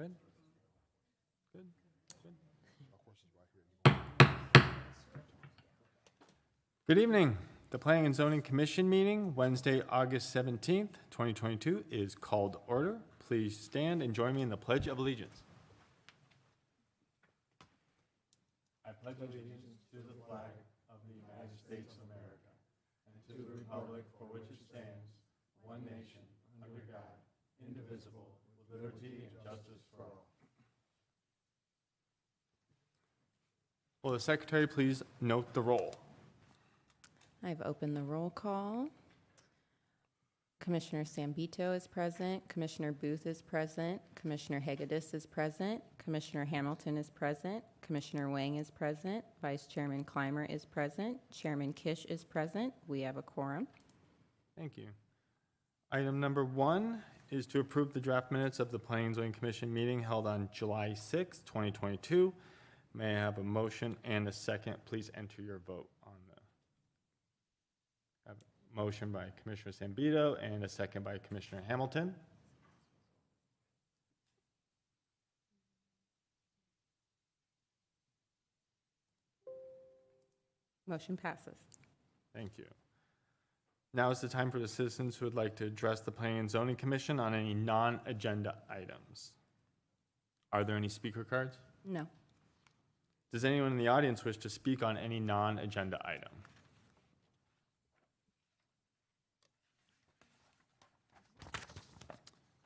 Good. Good. Good evening. The Planning and Zoning Commission meeting, Wednesday, August 17th, 2022, is called to order. Please stand and join me in the Pledge of Allegiance. I pledge allegiance to the flag of the United States of America and to the republic for which it stands, one nation, under God, indivisible, with liberty and justice for all. Will the secretary please note the roll? I've opened the roll call. Commissioner Sambito is present. Commissioner Booth is present. Commissioner Hegedus is present. Commissioner Hamilton is present. Commissioner Wang is present. Vice Chairman Clymer is present. Chairman Kish is present. We have a quorum. Thank you. Item number 1 is to approve the draft minutes of the Planning and Zoning Commission meeting held on July 6, 2022. May I have a motion and a second? Please enter your vote on the motion by Commissioner Sambito and a second by Commissioner Hamilton. Motion passes. Thank you. Now is the time for the citizens who would like to address the Planning and Zoning Commission on any non-agenda items. Are there any speaker cards? No. Does anyone in the audience wish to speak on any non-agenda item?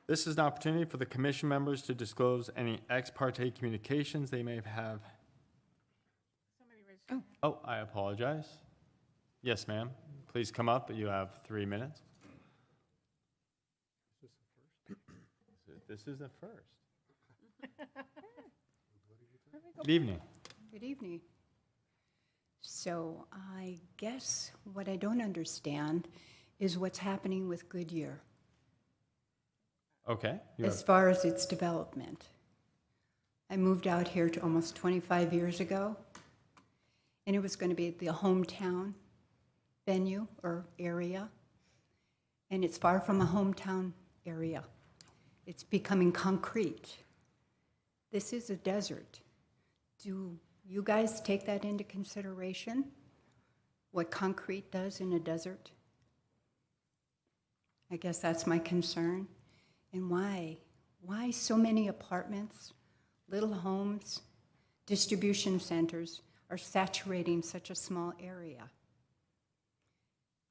This is an opportunity for the commission members to disclose any ex parte communications they may have. Oh, I apologize. Yes, ma'am. Please come up. You have 3 minutes. This is the first. Good evening. Good evening. So I guess what I don't understand is what's happening with Goodyear Okay. as far as its development. I moved out here to almost 25 years ago, and it was going to be the hometown venue or area, and it's far from a hometown area. It's becoming concrete. This is a desert. Do you guys take that into consideration? What concrete does in a desert? I guess that's my concern. And why? Why so many apartments, little homes, distribution centers are saturating such a small area?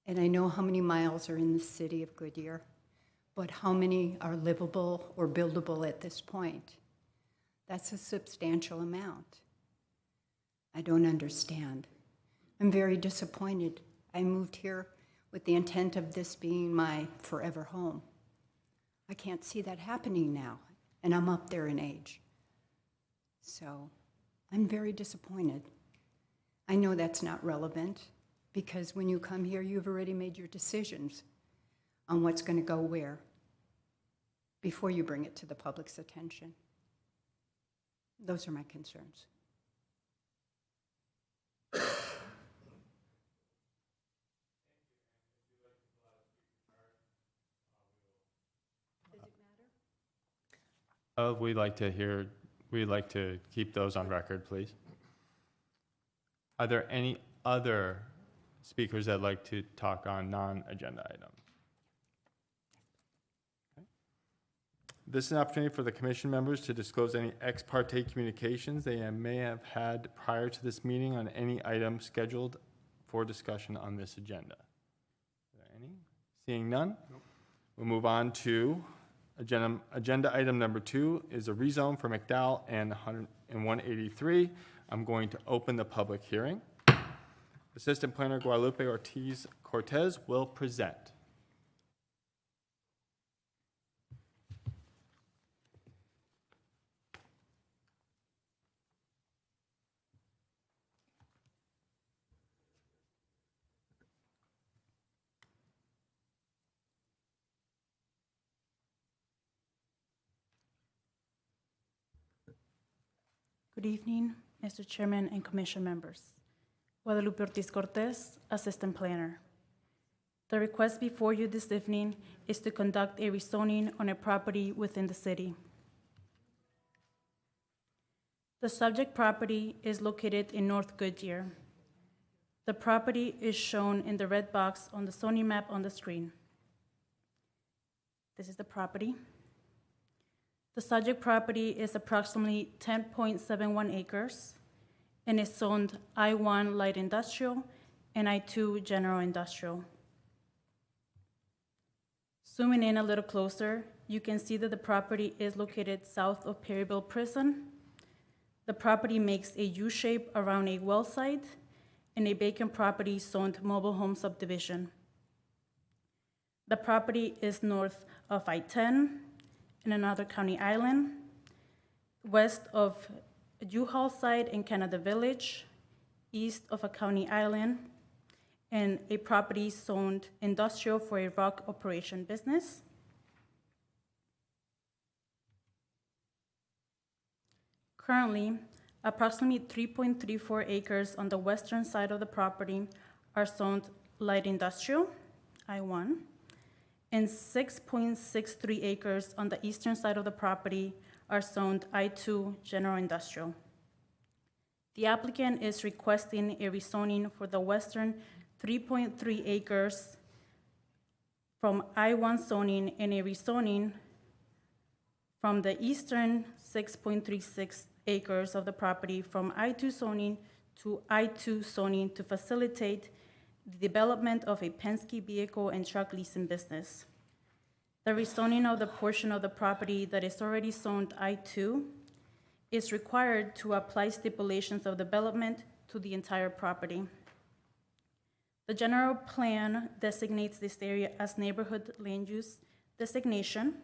And I know how many miles are in the city of Goodyear, but how many are livable or buildable at this point? That's a substantial amount. I don't understand. I'm very disappointed. I moved here with the intent of this being my forever home. I can't see that happening now, and I'm up there in age. So I'm very disappointed. I know that's not relevant, because when you come here, you've already made your decisions on what's going to go where before you bring it to the public's attention. Those are my concerns. We'd like to keep those on record, please. Are there any other speakers that'd like to talk on non-agenda items? Okay. This is an opportunity for the commission members to disclose any ex parte communications they may have had prior to this meeting on any item scheduled for discussion on this agenda. Are there any? Seeing none? Nope. We'll move on to agenda item number 2 is a rezone for McDowell and 183. I'm going to open the public hearing. Assistant Planner Guadalupe Ortiz Cortez will present. Good evening, Mr. Chairman and Commission members. Guadalupe Ortiz Cortez, Assistant Planner. The request before you this evening is to conduct a rezoning on a property within the city. The subject property is located in North Goodyear. The property is shown in the red box on the zoning map on the screen. This is the property. The subject property is approximately 10.71 acres and is zoned I-1 light industrial and I-2 general industrial. Zooming in a little closer, you can see that the property is located south of Perryville Prison. The property makes a U shape around a well site and a vacant property zoned mobile home subdivision. The property is north of I-10 in another county island, west of a U-Haul site in Canada Village, east of a county island, and a property zoned industrial for a rock operation business. Currently, approximately 3.34 acres on the western side of the property are zoned light industrial, I-1, and 6.63 acres on the eastern side of the property are zoned I-2 general industrial. The applicant is requesting a rezoning for the western 3.3 acres from I-1 zoning and a rezoning from the eastern 6.36 acres of the property from I-2 zoning to I-2 zoning to facilitate the development of a Penske vehicle and truck leasing business. The rezoning of the portion of the property that is already zoned I-2 is required to apply stipulations of development to the entire property. The general plan designates this area as neighborhood land use designation.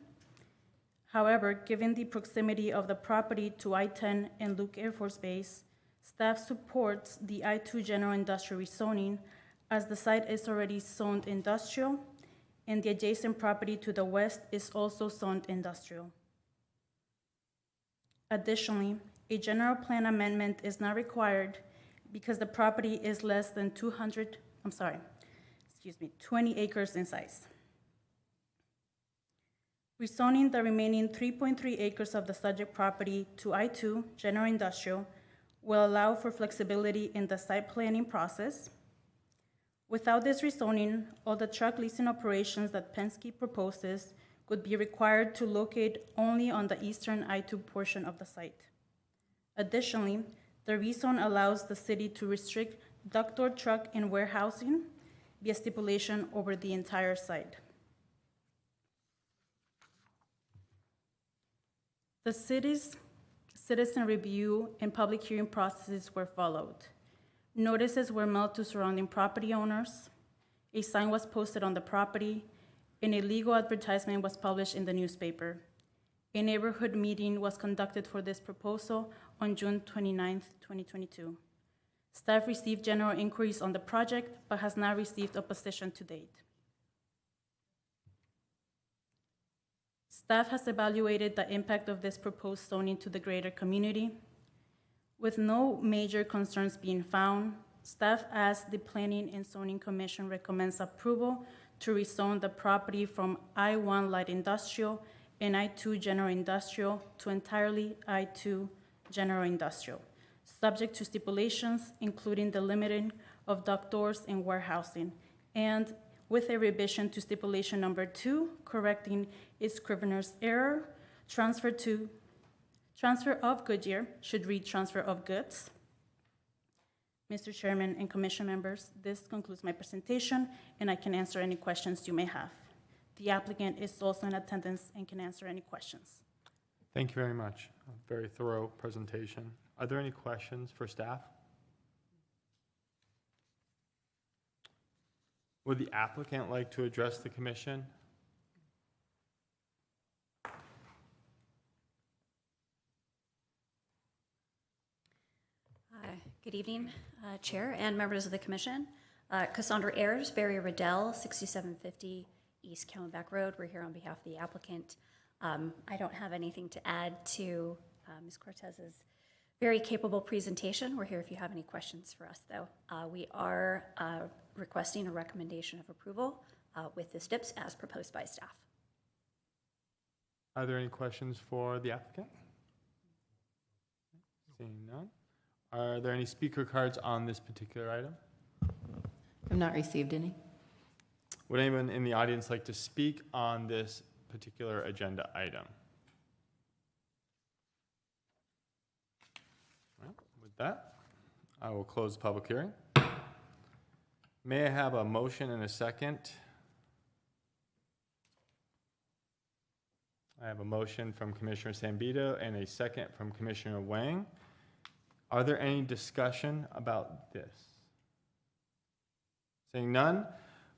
However, given the proximity of the property to I-10 and Luke Air Force Base, staff supports the I-2 general industrial rezoning as the site is already zoned industrial and the adjacent property to the west is also zoned industrial. Additionally, a general plan amendment is not required because the property is less than 20 acres in size. Rezoning the remaining 3.3 acres of the subject property to I-2 general industrial will allow for flexibility in the site planning process. Without this rezoning, all the truck leasing operations that Penske proposes would be required to locate only on the eastern I-2 portion of the site. Additionally, the rezone allows the city to restrict duck-door truck and warehousing via stipulation over the entire site. The city's citizen review and public hearing processes were followed. Notices were mailed to surrounding property owners, a sign was posted on the property, and a legal advertisement was published in the newspaper. A neighborhood meeting was conducted for this proposal on June 29, 2022. Staff received general inquiries on the project, but has not received opposition to date. Staff has evaluated the impact of this proposed zoning to the greater community. With no major concerns being found, staff asked the Planning and Zoning Commission recommends approval to rezone the property from I-1 light industrial and I-2 general industrial to entirely I-2 general industrial, subject to stipulations including the limiting of dock doors and warehousing, and with a revision to stipulation number 2, correcting its scrivener's error, transfer of Goodyear should read transfer of goods. Mr. Chairman and Commission members, this concludes my presentation, and I can answer any questions you may have. The applicant is also in attendance and can answer any questions. Thank you very much. A very thorough presentation. Are there any questions for staff? Would the applicant like to address the commission? Good evening, Chair and members of the Commission. Cassandra Ayers, Barry Riddell, 6750 East Camelback Road. We're here on behalf of the applicant. I don't have anything to add to Ms. Cortez's very capable presentation. We're here if you have any questions for us, though. We are requesting a recommendation of approval with the steps as proposed by staff. Are there any questions for the applicant? Seeing none. Are there any speaker cards on this particular item? I've not received any. Would anyone in the audience like to speak on this particular agenda item? Well, with that, I will close the public hearing. May I have a motion and a second? I have a motion from Commissioner Zambito and a second from Commissioner Wang. Are there any discussion about this? Seeing none,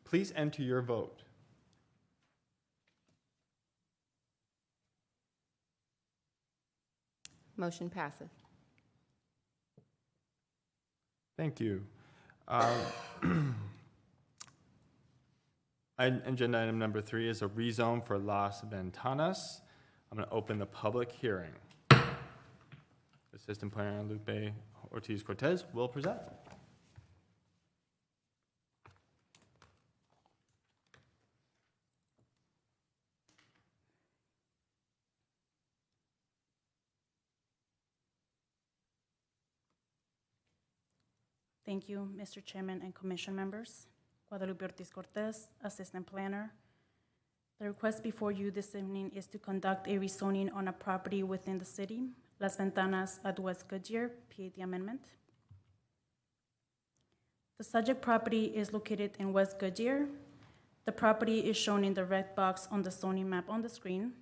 please enter your vote. Motion passes. Thank you. Agenda item number 3 is a rezone for Las Ventanas. I'm going to open the public hearing. Assistant Planner Lupe Ortiz Cortez will present. Thank you, Mr. Chairman and Commission members. Guadalupe Ortiz Cortez, Assistant Planner. The request before you this evening is to conduct a rezoning on a property within the city, Las Ventanas at West Goodyear, PAD amendment. The subject property is located in West Goodyear. The property is shown in the red box on the zoning map on the screen.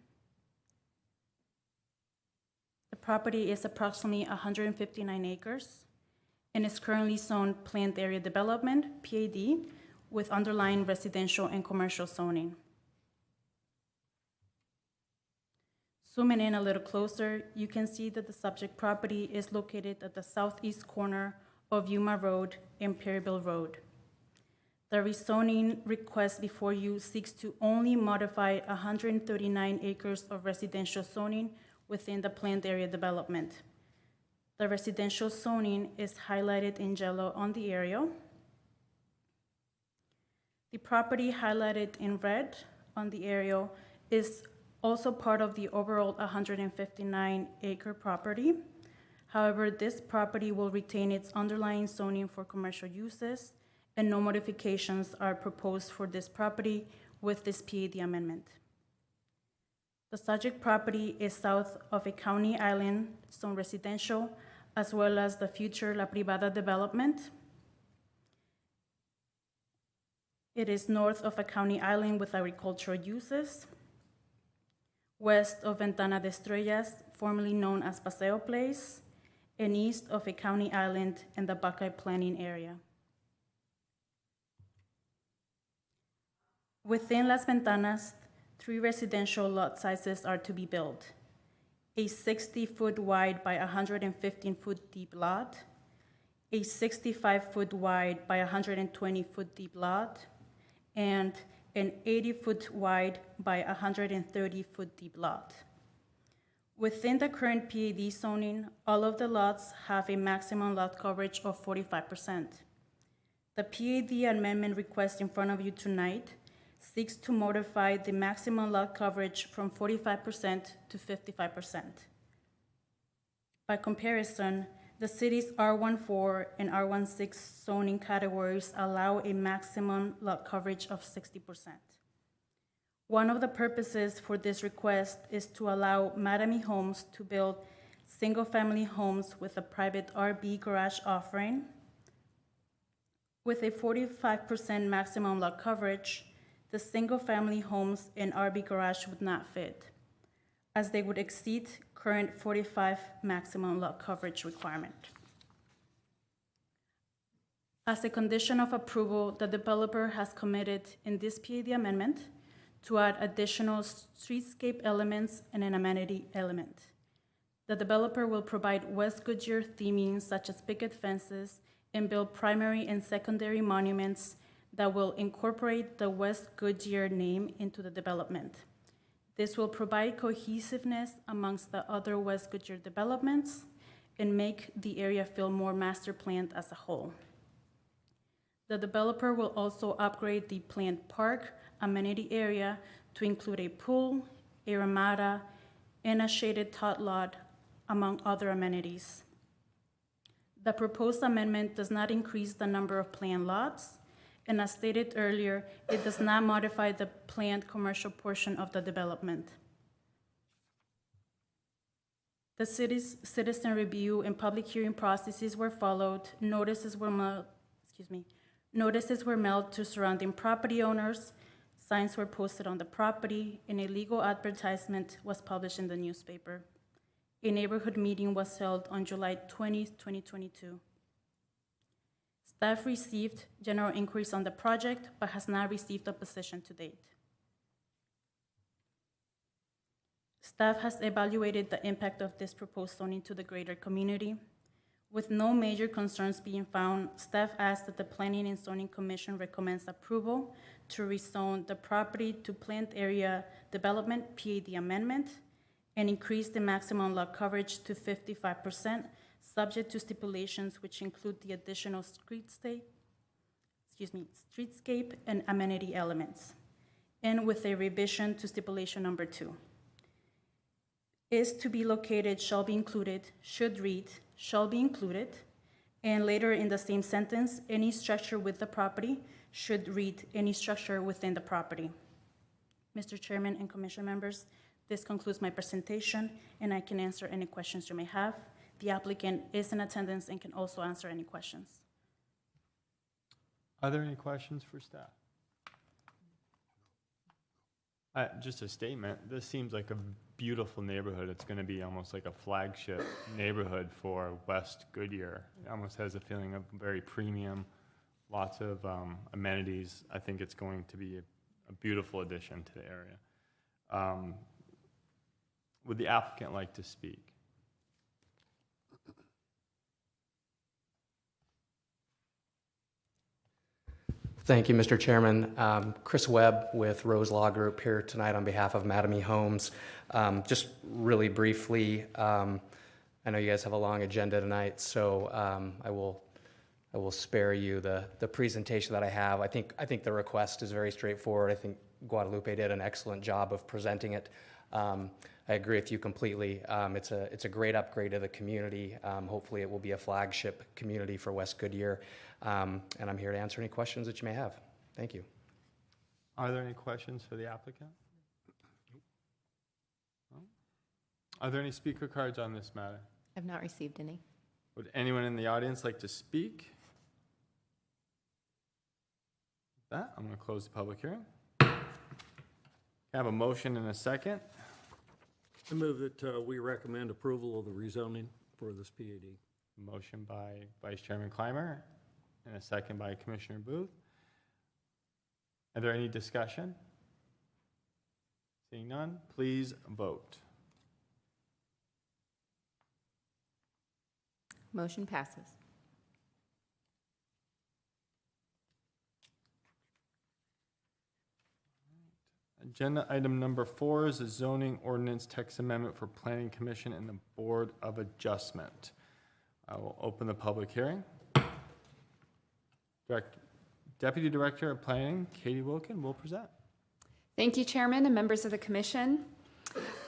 The property is approximately 159 acres and is currently zoned Planned Area Development, PAD, with underlying residential and commercial zoning. Zooming in a little closer, you can see that the subject property is located at the southeast corner of Yuma Road and Perryville Road. The rezoning request before you seeks to only modify 139 acres of residential zoning within the planned area development. The residential zoning is highlighted in yellow on the aerial. The property highlighted in red on the aerial is also part of the overall 159-acre property. However, this property will retain its underlying zoning for commercial uses, and no modifications are proposed for this property with this PAD amendment. The subject property is south of a county island, zone residential, as well as the future La Privada development. It is north of a county island with agricultural uses, west of Ventana de Estrellas, formerly known as Paseo Place, and east of a county island in the Buckeye Planning area. Within Las Ventanas, 3 residential lot sizes are to be built: a 60-foot wide by 115-foot deep lot, a 65-foot wide by 120-foot deep lot, and an 80-foot wide by 130-foot deep lot. Within the current PAD zoning, all of the lots have a maximum lot coverage of 45%. The PAD amendment request in front of you tonight seeks to modify the maximum lot coverage from 45% to 55%. By comparison, the city's R14 and R16 zoning categories allow a maximum lot coverage of 60%. One of the purposes for this request is to allow Mattamy Homes to build single-family homes with a private RV garage offering. With a 45% maximum lot coverage, the single-family homes and RV garage would not fit, as they would exceed current 45 maximum lot coverage requirement. As a condition of approval, the developer has committed in this PAD amendment to add additional streetscape elements and an amenity element. The developer will provide West Goodyear theming such as picket fences and build primary and secondary monuments that will incorporate the West Goodyear name into the development. This will provide cohesiveness amongst the other West Goodyear developments and make the area feel more master planned as a whole. The developer will also upgrade the planned park amenity area to include a pool, a ramada, and a shaded tot lot, among other amenities. The proposed amendment does not increase the number of planned lots, and as stated earlier, it does not modify the planned commercial portion of the development. The city's citizen review and public hearing processes were followed. Notices were mailed to surrounding property owners. Signs were posted on the property, and a legal advertisement was published in the newspaper. A neighborhood meeting was held on July 20th, 2022. Staff received general inquiries on the project, but has not received opposition to date. Staff has evaluated the impact of this proposed zoning to the greater community. With no major concerns being found, staff asks that the Planning and Zoning Commission recommends approval to rezone the property to planned area development, PAD amendment, and increase the maximum lot coverage to 55%, subject to stipulations which include the additional streetscape and amenity elements, and with a revision to stipulation number 2. Is to be located shall be included, should read, shall be included, and later in the same sentence, any structure with the property should read any structure within the property. Mr. Chairman and Commission members, this concludes my presentation, and I can answer any questions you may have. The applicant is in attendance and can also answer any questions. Are there any questions for staff? Just a statement, this seems like a beautiful neighborhood. It's going to be almost like a flagship neighborhood for West Goodyear. It almost has a feeling of very premium, lots of amenities. I think it's going to be a beautiful addition to the area. Would the applicant like to speak? Thank you, Mr. Chairman. Chris Webb with Rose Law Group here tonight on behalf of Mattamy Homes. Just really briefly, I know you guys have a long agenda tonight, so I will spare you the presentation that I have. I think the request is very straightforward. I think Guadalupe did an excellent job of presenting it. I agree with you completely. It's a great upgrade to the community. Hopefully it will be a flagship community for West Goodyear. And I'm here to answer any questions that you may have. Thank you. Are there any questions for the applicant? No? Are there any speaker cards on this matter? I've not received any. Would anyone in the audience like to speak? With that, I'm going to close the public hearing. I have a motion and a second. I move that we recommend approval of the rezoning for this PAD. Motion by Vice Chairman Clymer and a second by Commissioner Booth. Are there any discussion? Seeing none, please vote. Motion passes. Agenda item number 4 is a zoning ordinance text amendment for Planning Commission and the Board of Adjustment. I will open the public hearing. Deputy Director of Planning, Katie Wilkin, will present. Thank you, Chairman and members of the Commission.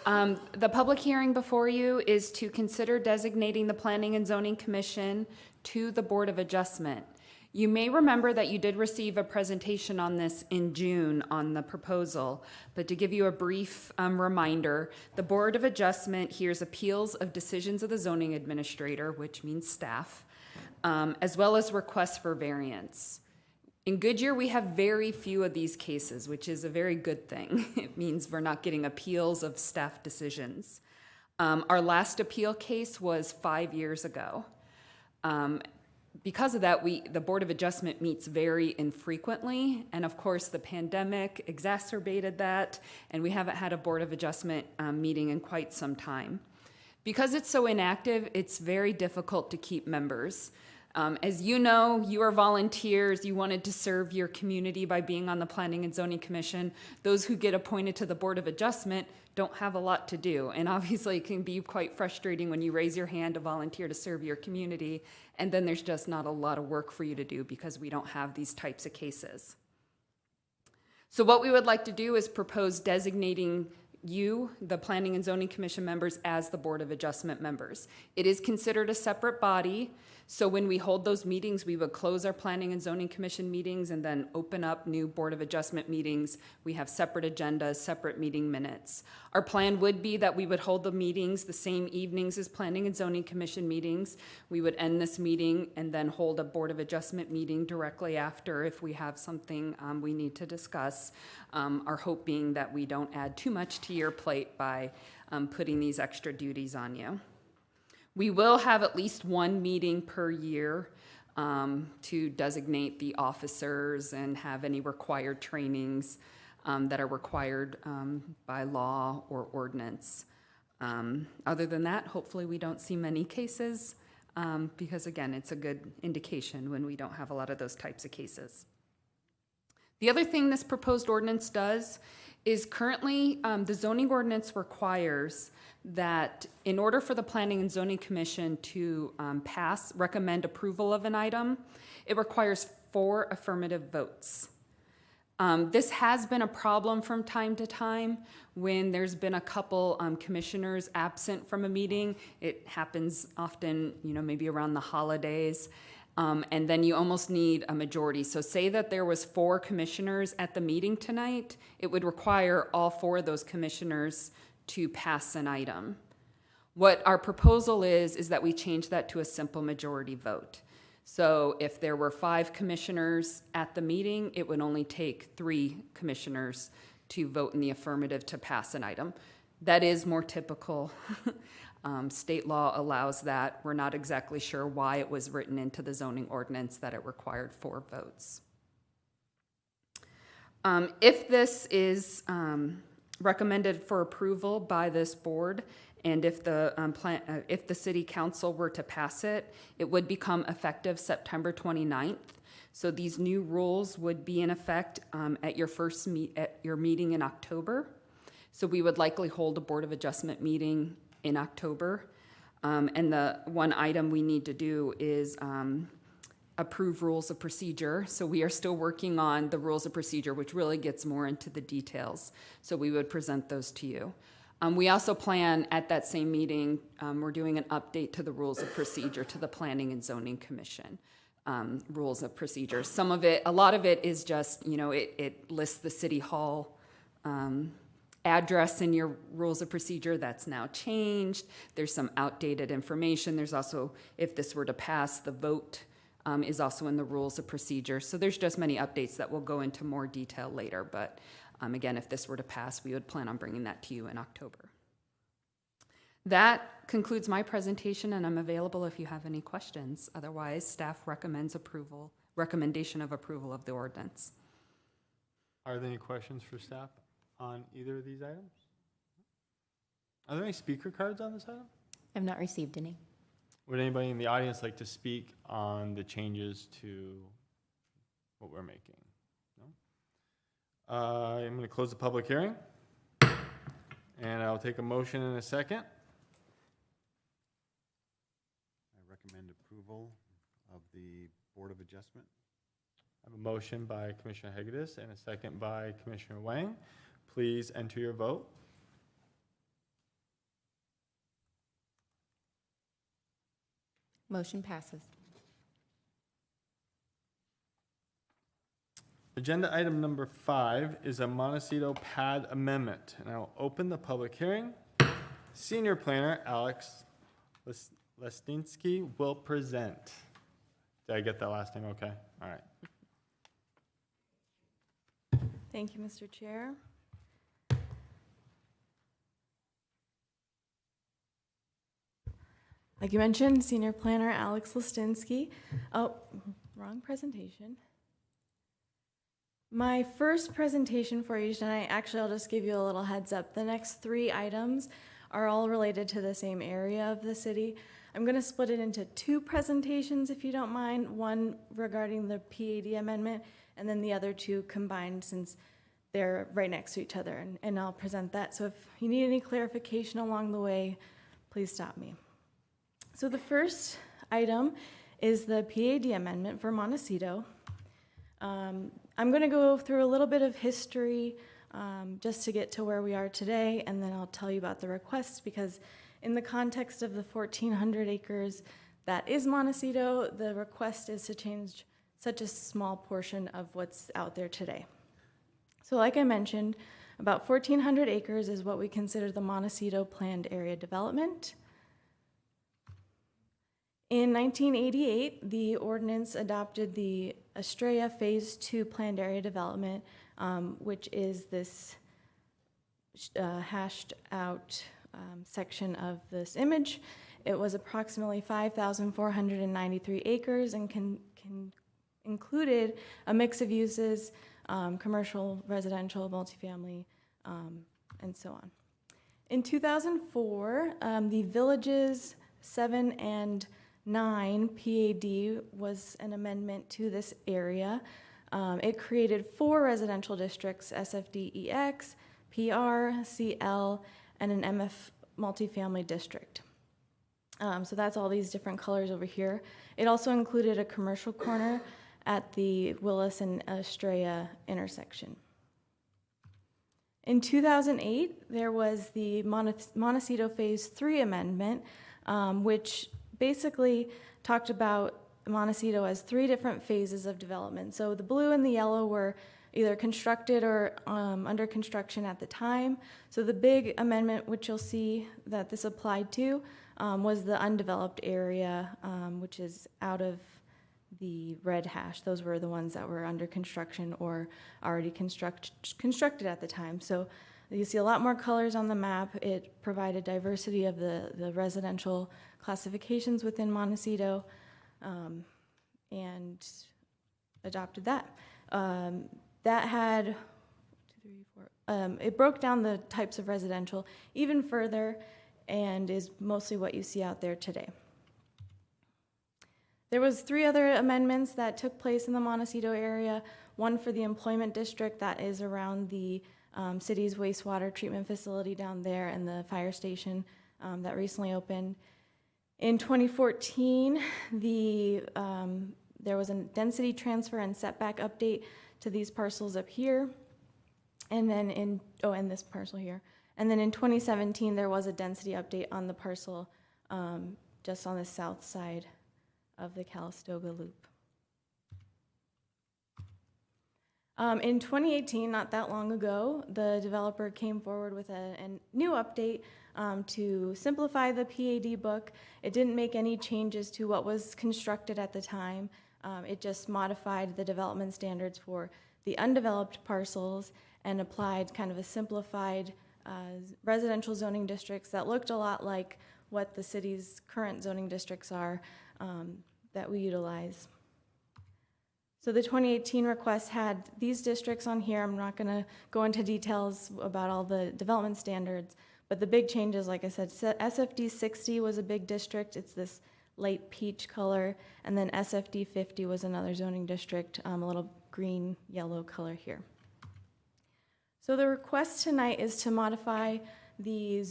The public hearing before you is to consider designating the Planning and Zoning Commission to the Board of Adjustment. You may remember that you did receive a presentation on this in June on the proposal, but to give you a brief reminder, the Board of Adjustment hears appeals of decisions of the zoning administrator, which means staff, as well as requests for variance. In Goodyear, we have very few of these cases, which is a very good thing. It means we're not getting appeals of staff decisions. Our last appeal case was 5 years ago. Because of that, the Board of Adjustment meets very infrequently, and of course the pandemic exacerbated that, and we haven't had a Board of Adjustment meeting in quite some time. Because it's so inactive, it's very difficult to keep members. As you know, you are volunteers. You wanted to serve your community by being on the Planning and Zoning Commission. Those who get appointed to the Board of Adjustment don't have a lot to do. And obviously it can be quite frustrating when you raise your hand to volunteer to serve your community, and then there's just not a lot of work for you to do because we don't have these types of cases. So what we would like to do is propose designating you, the Planning and Zoning Commission members, as the Board of Adjustment members. It is considered a separate body, So when we hold those meetings, we would close our Planning and Zoning Commission meetings and then open up new Board of Adjustment meetings. We have separate agendas, separate meeting minutes. Our plan would be that we would hold the meetings the same evenings as Planning and Zoning Commission meetings. We would end this meeting and then hold a Board of Adjustment meeting directly after if we have something we need to discuss. Our hope being that we don't add too much to your plate by putting these extra duties on you. We will have at least one meeting per year to designate the officers and have any required trainings that are required by law or ordinance. Other than that, hopefully we don't see many cases because, again, it's a good indication when we don't have a lot of those types of cases. The other thing this proposed ordinance does is currently the zoning ordinance requires that in order for the Planning and Zoning Commission to recommend approval of an item, it requires 4 affirmative votes. This has been a problem from time to time when there's been a couple commissioners absent from a meeting. It happens often, maybe around the holidays. And then you almost need a majority. So say that there was 4 commissioners at the meeting tonight, it would require all 4 of those commissioners to pass an item. What our proposal is that we change that to a simple majority vote. So if there were 5 commissioners at the meeting, it would only take 3 commissioners to vote in the affirmative to pass an item. That is more typical. State law allows that. We're not exactly sure why it was written into the zoning ordinance that it required 4 votes. If this is recommended for approval by this board, and if the city council were to pass it, it would become effective September 29th. So these new rules would be in effect at your meeting in October. So we would likely hold a Board of Adjustment meeting in October. And the one item we need to do is approve rules of procedure. So we are still working on the rules of procedure, which really gets more into the details. So we would present those to you. We also plan at that same meeting, we're doing an update to the rules of procedure to the Planning and Zoning Commission rules of procedure. A lot of it is just, it lists the city hall address in your rules of procedure. That's now changed. There's some outdated information. There's also, if this were to pass, the vote is also in the rules of procedure. So there's just many updates that will go into more detail later. But again, if this were to pass, we would plan on bringing that to you in October. That concludes my presentation, and I'm available if you have any questions. Otherwise, staff recommendation of approval of the ordinance. Are there any questions for staff on either of these items? Are there any speaker cards on this item? I've not received any. Would anybody in the audience like to speak on the changes to what we're making? No? I'm going to close the public hearing, and I'll take a motion in a second. I recommend approval of the Board of Adjustment. I have a motion by Commissioner Hegedus and a second by Commissioner Wang. Please enter your vote. Motion passes. Agenda item number 5 is a Montecito pad amendment, and I'll open the public hearing. Senior Planner Alex Lestinsky will present. Did I get that last name okay? All right. Thank you, Mr. Chair. Like you mentioned, Senior Planner Alex Lestinsky. Oh, wrong presentation. My first presentation for you tonight, actually I'll just give you a little heads up. The next 3 items are all related to the same area of the city. I'm going to split it into 2 presentations if you don't mind, one regarding the PAD amendment and then the other 2 combined since they're right next to each other, and I'll present that. So if you need any clarification along the way, please stop me. So the first item is the PAD amendment for Montecito. I'm going to go through a little bit of history just to get to where we are today, and then I'll tell you about the request, because in the context of the 1,400 acres that is Montecito. The request is to change such a small portion of what's out there today. So like I mentioned, about 1,400 acres is what we consider the Montecito Planned Area Development. In 1988, the ordinance adopted the Estrella Phase 2 Planned Area Development, which is this hashed out section of this image. It was approximately 5,493 acres and included a mix of uses, commercial, residential, multifamily, and so on. In 2004, the Villages 7 and 9 PAD was an amendment to this area. It created 4 residential districts, SFD-EX, PR, CL, and an MF multifamily district. So that's all these different colors over here. It also included a commercial corner at the Willis and Estrella intersection. In 2008, there was the Montecito Phase 3 amendment, which basically talked about Montecito as 3 different phases of development. So the blue and the yellow were either constructed or under construction at the time. So the big amendment, which you'll see that this applied to, was the undeveloped area, which is out of the red hash. Those were the ones that were under construction or already constructed at the time. So you see a lot more colors on the map. It provided diversity of the residential classifications within Montecito, and adopted that. That had 1, 2, 3, 4. It broke down the types of residential even further and is mostly what you see out there today. There was 3 other amendments that took place in the Montecito area. One for the employment district that is around the city's wastewater treatment facility down there and the fire station that recently opened. In 2014, there was a density transfer and setback update to these parcels up here. And then and this parcel here. And then in 2017, there was a density update on the parcel just on the south side of the Calistoga Loop. In 2018, not that long ago, the developer came forward with a new update to simplify the PAD book. It didn't make any changes to what was constructed at the time. It just modified the development standards for the undeveloped parcels and applied kind of a simplified residential zoning districts that looked a lot like what the city's current zoning districts are that we utilize. So the 2018 request had these districts on here. I'm not going to go into details about all the development standards, but the big changes, like I said, SFD 60 was a big district. It's this light peach color, and then SFD 50 was another zoning district, a little green yellow color here. So the request tonight is to modify the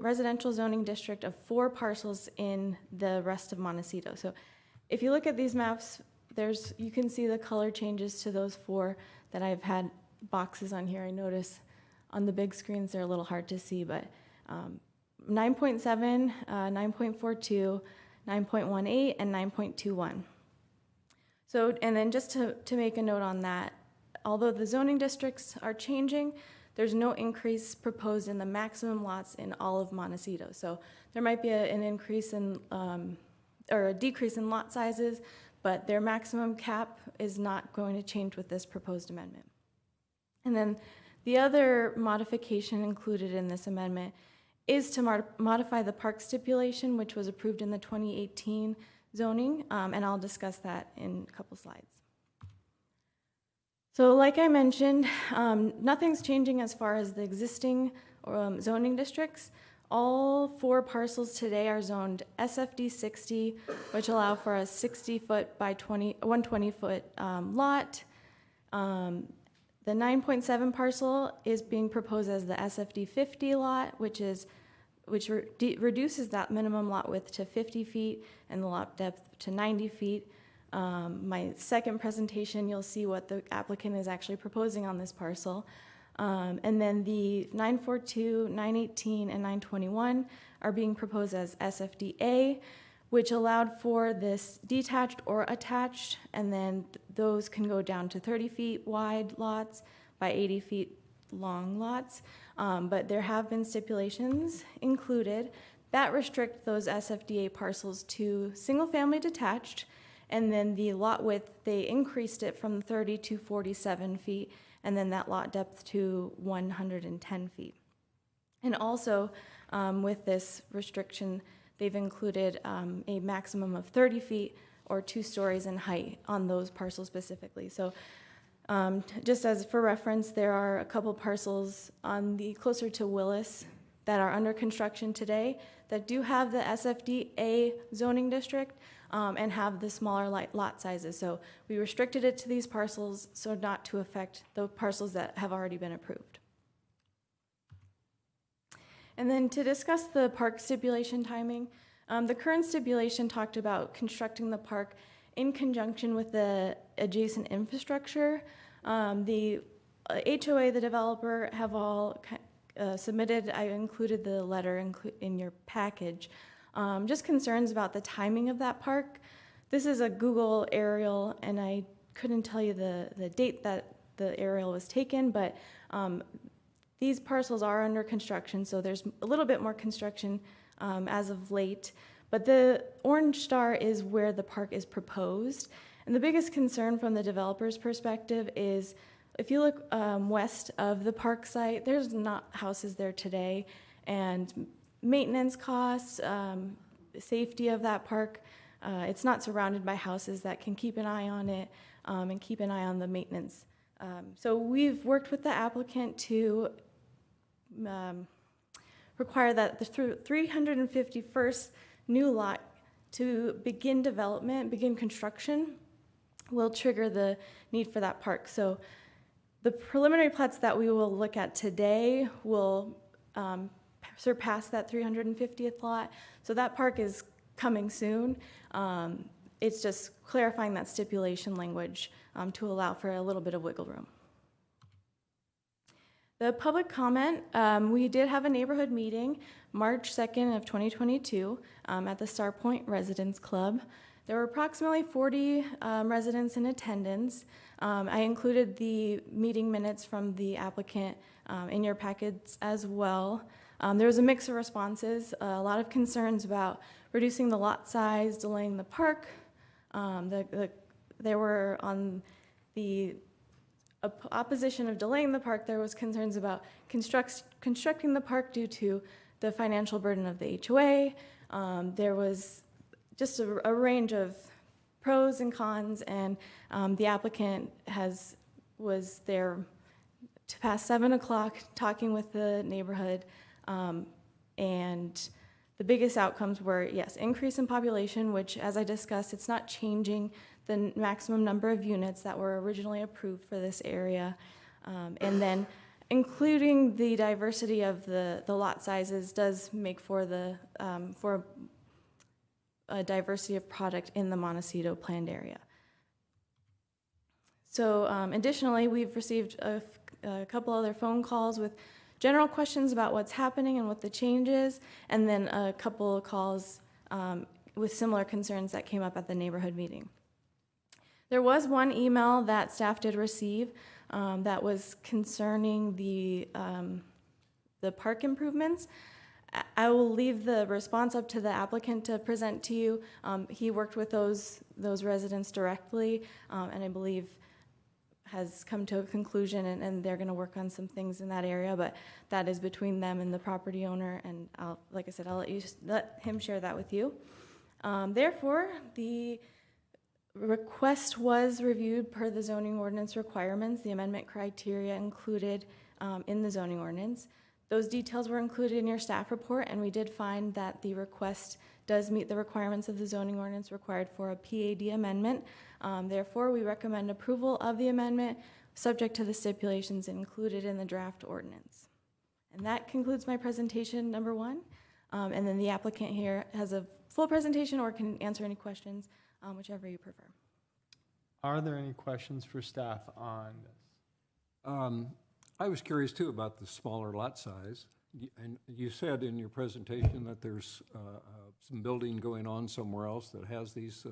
residential zoning district of 4 parcels in the rest of Montecito. So if you look at these maps, you can see the color changes to those 4 that I've had boxes on here. I notice on the big screens they're a little hard to see, but 9.7, 9.42, 9.18, and 9.21. So, and then just to make a note on that, although the zoning districts are changing, there's no increase proposed in the maximum lots in all of Montecito. So there might be an increase in, or a decrease in lot sizes, but their maximum cap is not going to change with this proposed amendment. And then the other modification included in this amendment is to modify the park stipulation, which was approved in the 2018 zoning, and I'll discuss that in a couple slides. So like I mentioned, nothing's changing as far as the existing zoning districts. All 4 parcels today are zoned SFD 60, which allow for a 60-foot by 120-foot lot. The 9.7 parcel is being proposed as the SFD 50 lot, which reduces that minimum lot width to 50 feet and the lot depth to 90 feet. My second presentation, you'll see what the applicant is actually proposing on this parcel. And then the 942, 918, and 921 are being proposed as SFD-A, which allowed for this detached or attached, and then those can go down to 30 feet wide lots by 80 feet long lots. But there have been stipulations included that restrict those SFDA parcels to single-family detached, and then the lot width, they increased it from 30 to 47 feet, and then that lot depth to 110 feet. And also, with this restriction, they've included a maximum of 30 feet or 2 stories in height on those parcels specifically. So just as for reference, there are a couple parcels on the closer to Willis that are under construction today that do have the SFDA zoning district and have the smaller lot sizes. So we restricted it to these parcels so not to affect the parcels that have already been approved. And then to discuss the park stipulation timing, the current stipulation talked about constructing the park in conjunction with the adjacent infrastructure. The HOA, the developer, have all submitted. I included the letter in your package. Just concerns about the timing of that park. This is a Google aerial, and I couldn't tell you the date that the aerial was taken, but these parcels are under construction, so there's a little bit more construction as of late. But the orange star is where the park is proposed. And the biggest concern from the developer's perspective is if you look west of the park site, there's not houses there today. And maintenance costs, safety of that park, it's not surrounded by houses that can keep an eye on it and keep an eye on the maintenance. So we've worked with the applicant to require that the 351st new lot to begin development, begin construction, will trigger the need for that park. So the preliminary plats that we will look at today will surpass that 350th lot. So that park is coming soon. It's just clarifying that stipulation language to allow for a little bit of wiggle room. The public comment, we did have a neighborhood meeting March 2nd of 2022 at the Star Point Residence Club. There were approximately 40 residents in attendance. I included the meeting minutes from the applicant in your packets as well. There was a mix of responses, a lot of concerns about reducing the lot size, delaying the park. There were on the opposition of delaying the park, there was concerns about constructing the park due to the financial burden of the HOA. There was just a range of pros and cons, and the applicant was there to past 7 o'clock talking with the neighborhood, and the biggest outcomes were, yes, increase in population, which, as I discussed, it's not changing the maximum number of units that were originally approved for this area. And then including the diversity of the lot sizes does make for a diversity of product in the Montecito planned area. So additionally, we've received a couple other phone calls with general questions about what's happening and what the change is, and then a couple of calls with similar concerns that came up at the neighborhood meeting. There was one email that staff did receive that was concerning the park improvements. I will leave the response up to the applicant to present to you. He worked with those residents directly, and I believe has come to a conclusion, and they're going to work on some things in that area, but that is between them and the property owner, and like I said, I'll let him share that with you. Therefore, the request was reviewed per the zoning ordinance requirements, the amendment criteria included in the zoning ordinance. Those details were included in your staff report, and we did find that the request does meet the requirements of the zoning ordinance required for a PAD amendment. Therefore, we recommend approval of the amendment subject to the stipulations included in the draft ordinance. And that concludes my presentation, number 1. And then the applicant here has a full presentation or can answer any questions, whichever you prefer. Are there any questions for staff on this? I was curious too about the smaller lot size. And you said in your presentation that there's some building going on somewhere else that has these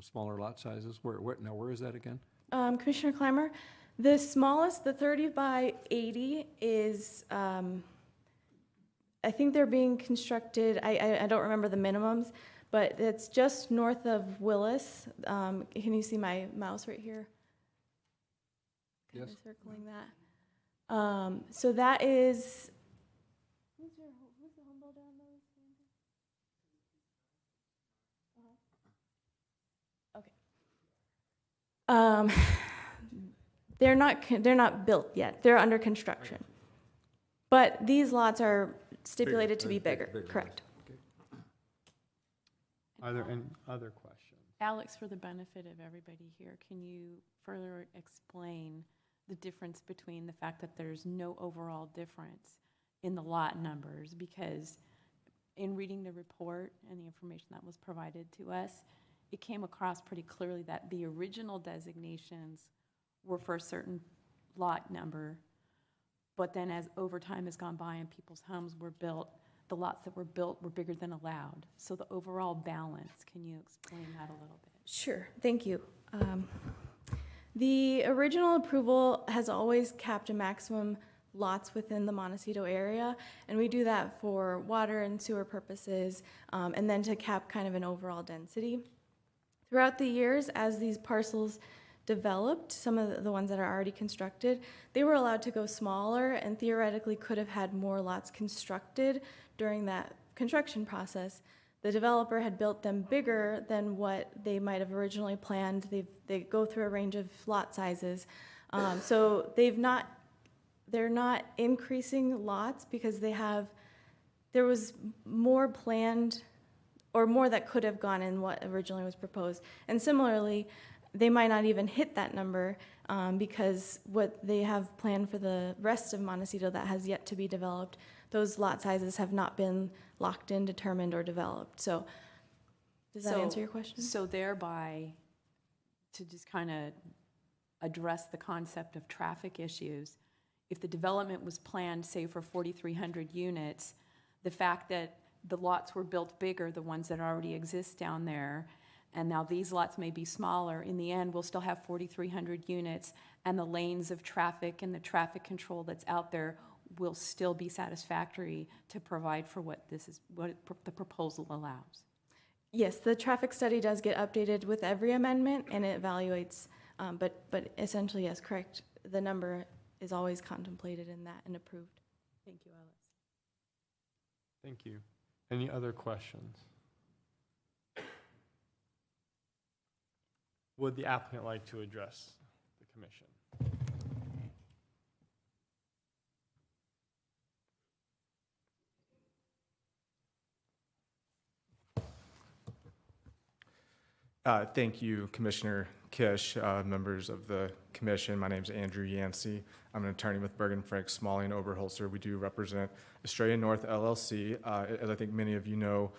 smaller lot sizes. Where is that again? Commissioner Clymer, the smallest, the 30 by 80 is, I think they're being constructed, I don't remember the minimums, but it's just north of Willis. Can you see my mouse right here? Kind Yes. of circling that. So that is, who's the home builder on those? Okay. They're not built yet. They're under construction. But these lots are stipulated to be bigger, correct? Okay. Are there any other questions? Alex, for the benefit of everybody here, can you further explain the difference between the fact that there's no overall difference in the lot numbers? Because in reading the report and the information that was provided to us, it came across pretty clearly that the original designations were for a certain lot number, but then as over time has gone by and people's homes were built, the lots that were built were bigger than allowed. So the overall balance, can you explain that a little bit? Sure, thank you. The original approval has always capped a maximum lots within the Montecito area, and we do that for water and sewer purposes, and then to cap kind of an overall density. Throughout the years, as these parcels developed, some of the ones that are already constructed, they were allowed to go smaller and theoretically could have had more lots constructed during that construction process. The developer had built them bigger than what they might have originally planned. They go through a range of lot sizes. So they're not increasing lots because there was more planned or more that could have gone in what originally was proposed. And similarly, they might not even hit that number because what they have planned for the rest of Montecito that has yet to be developed, those lot sizes have not been locked in, determined, or developed. So does that answer your question? So thereby, to just kind of address the concept of traffic issues, if the development was planned, say, for 4,300 units, the fact that the lots were built bigger, the ones that already exist down there, and now these lots may be smaller, in the end, we'll still have 4,300 units, and the lanes of traffic and the traffic control that's out there will still be satisfactory to provide for what the proposal allows. Yes, the traffic study does get updated with every amendment, and it evaluates, but essentially, yes, correct. The number is always contemplated in that and approved. Thank you, Alex. Thank you. Any other questions? Would the applicant like to address the commission? Thank you, Commissioner Kish, members of the commission. My name is Andrew Yancey. I'm an attorney with Bergen Frank Smalley and Oberholzer. We do represent Estrella North LLC. As I think many of you know,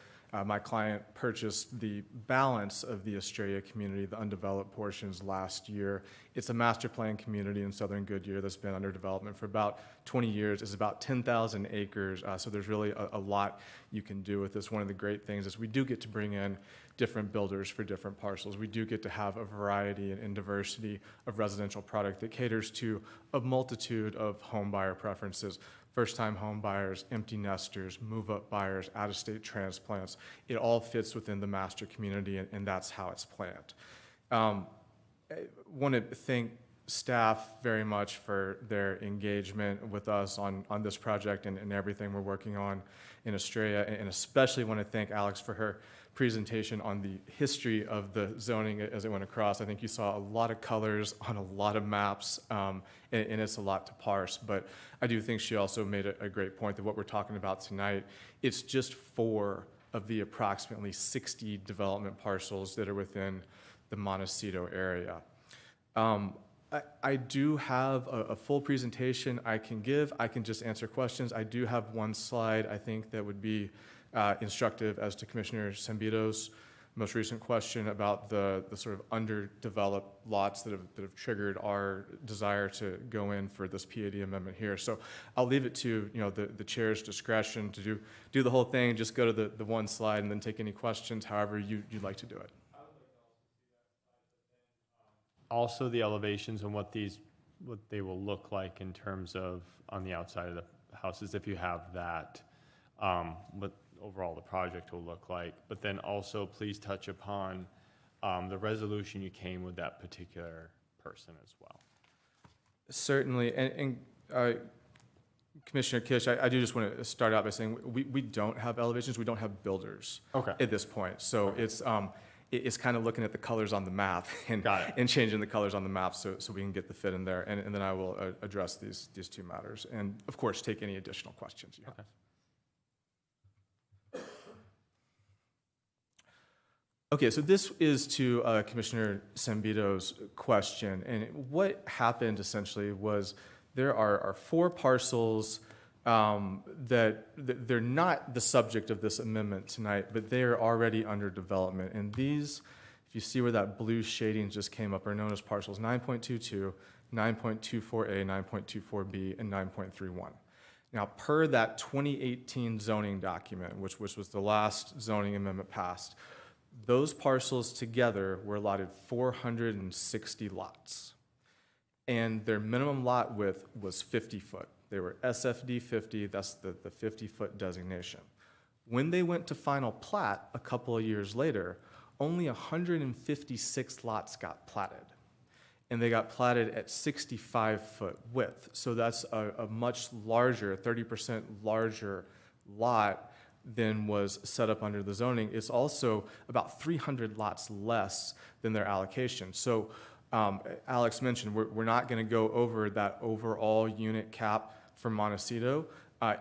my client purchased the balance of the Estrella community, the undeveloped portions, last year. It's a master plan community in southern Goodyear that's been under development for about 20 years. It's about 10,000 acres, so there's really a lot you can do with this. One of the great things is we do get to bring in different builders for different parcels. We do get to have a variety and diversity of residential product that caters to a multitude of home buyer preferences. First-time home buyers, empty nesters, move-up buyers, out-of-state transplants. It all fits within the master community, and that's how it's planned. I want to thank staff very much for their engagement with us on this project and everything we're working on in Estrella, and especially want to thank Alex for her presentation on the history of the zoning as it went across. I think you saw a lot of colors on a lot of maps, and it's a lot to parse, but I do think she also made a great point that what we're talking about tonight, it's just 4 of the approximately 60 development parcels that are within the Montecito area. I do have a full presentation I can give. I can just answer questions. I do have one slide I think that would be instructive as to Commissioner Sambito's most recent question about the sort of underdeveloped lots that have triggered our desire to go in for this PAD amendment here. So I'll leave it to, the chair's discretion to do the whole thing, just go to the one slide and then take any questions, however you'd like to do it. Also, the elevations and what they will look like in terms of on the outside of the houses, if you have that, what overall the project will look like. But then also, please touch upon the resolution you came with that particular person as well. Certainly, and Commissioner Kish, I do just want to start out by saying we don't have elevations, we don't have builders at this point. So it's kind of looking at the colors on the map and changing the colors on the map so we can get the fit in there. And then I will address these two matters. And of course, take any additional questions you have. Okay, so this is to Commissioner Sambito's question. And what happened essentially was there are 4 parcels that they're not the subject of this amendment tonight, but they are already under development. And these, if you see where that blue shading just came up, are known as parcels 9.22, 9.24A, 9.24B, and 9.31. Now, per that 2018 zoning document, which was the last zoning amendment passed, those parcels together were allotted 460 lots. And their minimum lot width was 50 foot. They were SFD 50, that's the 50-foot designation. When they went to final plat a couple of years later, only 156 lots got platted. And they got platted at 65-foot width. So that's a much larger, 30% larger lot than was set up under the zoning. It's also about 300 lots less than their allocation. So Alex mentioned we're not going to go over that overall unit cap for Montecito.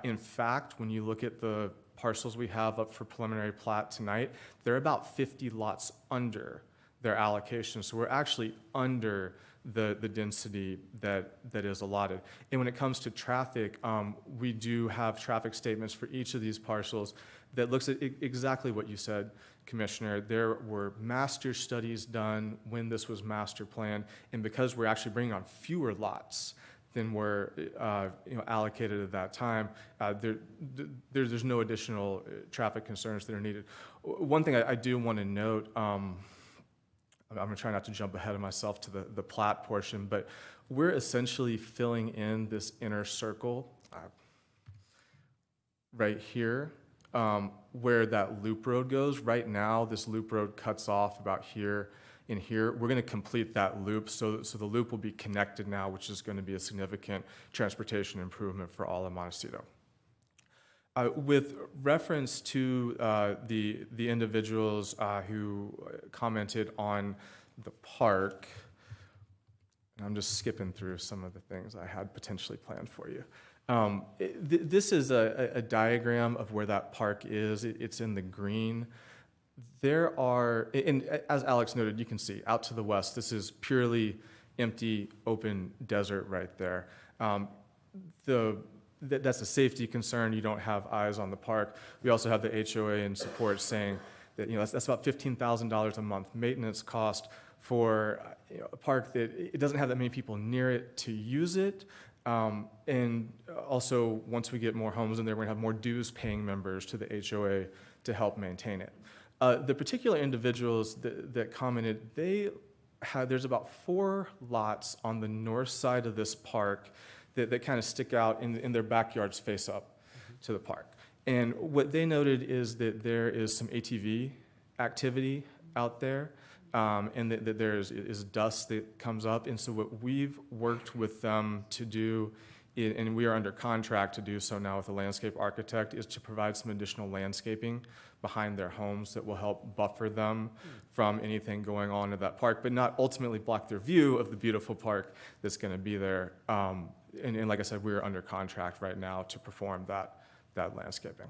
In fact, when you look at the parcels we have up for preliminary plat tonight, they're about 50 lots under their allocation. So we're actually under the density that is allotted. And when it comes to traffic, we do have traffic statements for each of these parcels that looks at exactly what you said, Commissioner. There were master studies done when this was master planned, and because we're actually bringing on fewer lots than were allocated at that time, there's no additional traffic concerns that are needed. One thing I do want to note, I'm going to try not to jump ahead of myself to the plat portion, but we're essentially filling in this inner circle right here where that loop road goes. Right now, this loop road cuts off about here and here. We're going to complete that loop, so the loop will be connected now, which is going to be a significant transportation improvement for all of Montecito. With reference to the individuals who commented on the park, and I'm just skipping through some of the things I had potentially planned for you. This is a diagram of where that park is. It's in the green. There are, and as Alex noted, you can see out to the west, this is purely empty, open desert right there. That's a safety concern. You don't have eyes on the park. We also have the HOA in support saying that that's about $15,000 a month maintenance cost for a park that it doesn't have that many people near it to use it. And also, once we get more homes in there, we're going to have more dues-paying members to the HOA to help maintain it. The particular individuals that commented, there's about 4 lots on the north side of this park that kind of stick out in their backyards face up to the park. And what they noted is that there is some ATV activity out there, and that there is dust that comes up. And so what we've worked with them to do, and we are under contract to do so now with a landscape architect, is to provide some additional landscaping behind their homes that will help buffer them from anything going on in that park, but not ultimately block their view of the beautiful park that's going to be there. And like I said, we're under contract right now to perform that landscaping.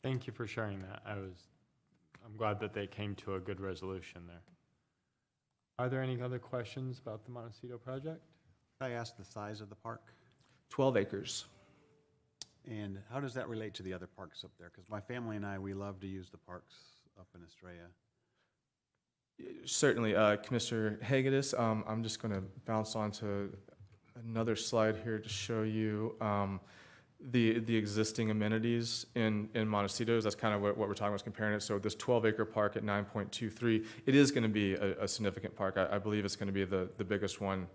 Thank you for sharing that. I'm glad that they came to a good resolution there. Are there any other questions about the Montecito project? Could I ask the size of the park? 12 acres. And how does that relate to the other parks up there? Because my family and I, we love to use the parks up in Estrella? Certainly, Commissioner Hagedis, I'm just going to bounce on to another slide here to show you the existing amenities in Montecitos. That's kind of what we're talking about, is comparing it. So this 12-acre park at 9.23, it is going to be a significant park. I believe it's going to be the biggest one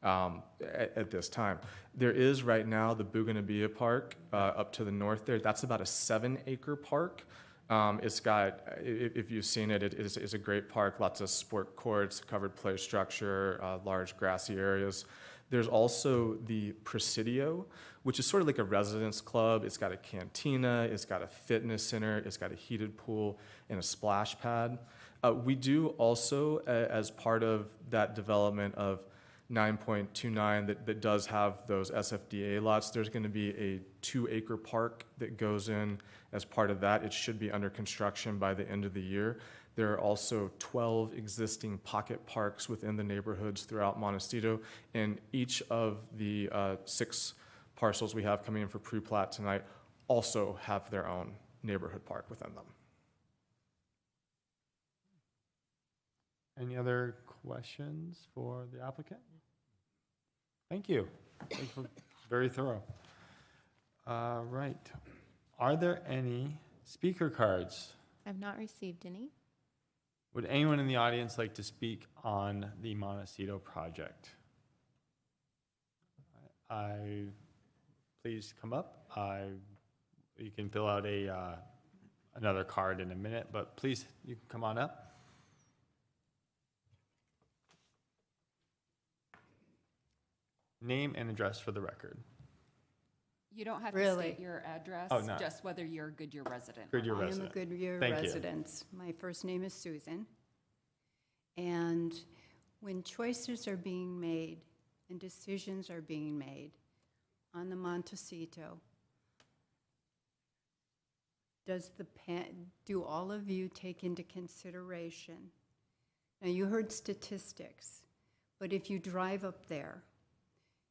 at this time. There is right now the Bougainvillea Park up to the north there. That's about a 7-acre park. It's got, if you've seen it, it's a great park, lots of sport courts, covered play structure, large grassy areas. There's also the Presidio, which is sort of like a residence club. It's got a cantina, it's got a fitness center, it's got a heated pool and a splash pad. We do also, as part of that development of 9.29 that does have those SFDA lots, there's going to be a 2-acre park that goes in as part of that. It should be under construction by the end of the year. There are also 12 existing pocket parks within the neighborhoods throughout Montecito, and each of the 6 parcels we have coming in for pre-plat tonight also have their own neighborhood park within them. Any other questions for the applicant? Thank you. Thank you. Very thorough. Right. Are there any speaker cards? I've not received any. Would anyone in the audience like to speak on the Montecito project? Please come up. You can fill out another card in a minute, but please, you can come on up. Name and address for the record. You don't have to Really? state your address, Oh, no. just whether you're a Goodyear resident. Goodyear I am a resident. Goodyear Thank you. resident. My first name is Susan. And when choices are being made and decisions are being made on the Montecito, do all of you take into consideration? Now, you heard statistics, but if you drive up there,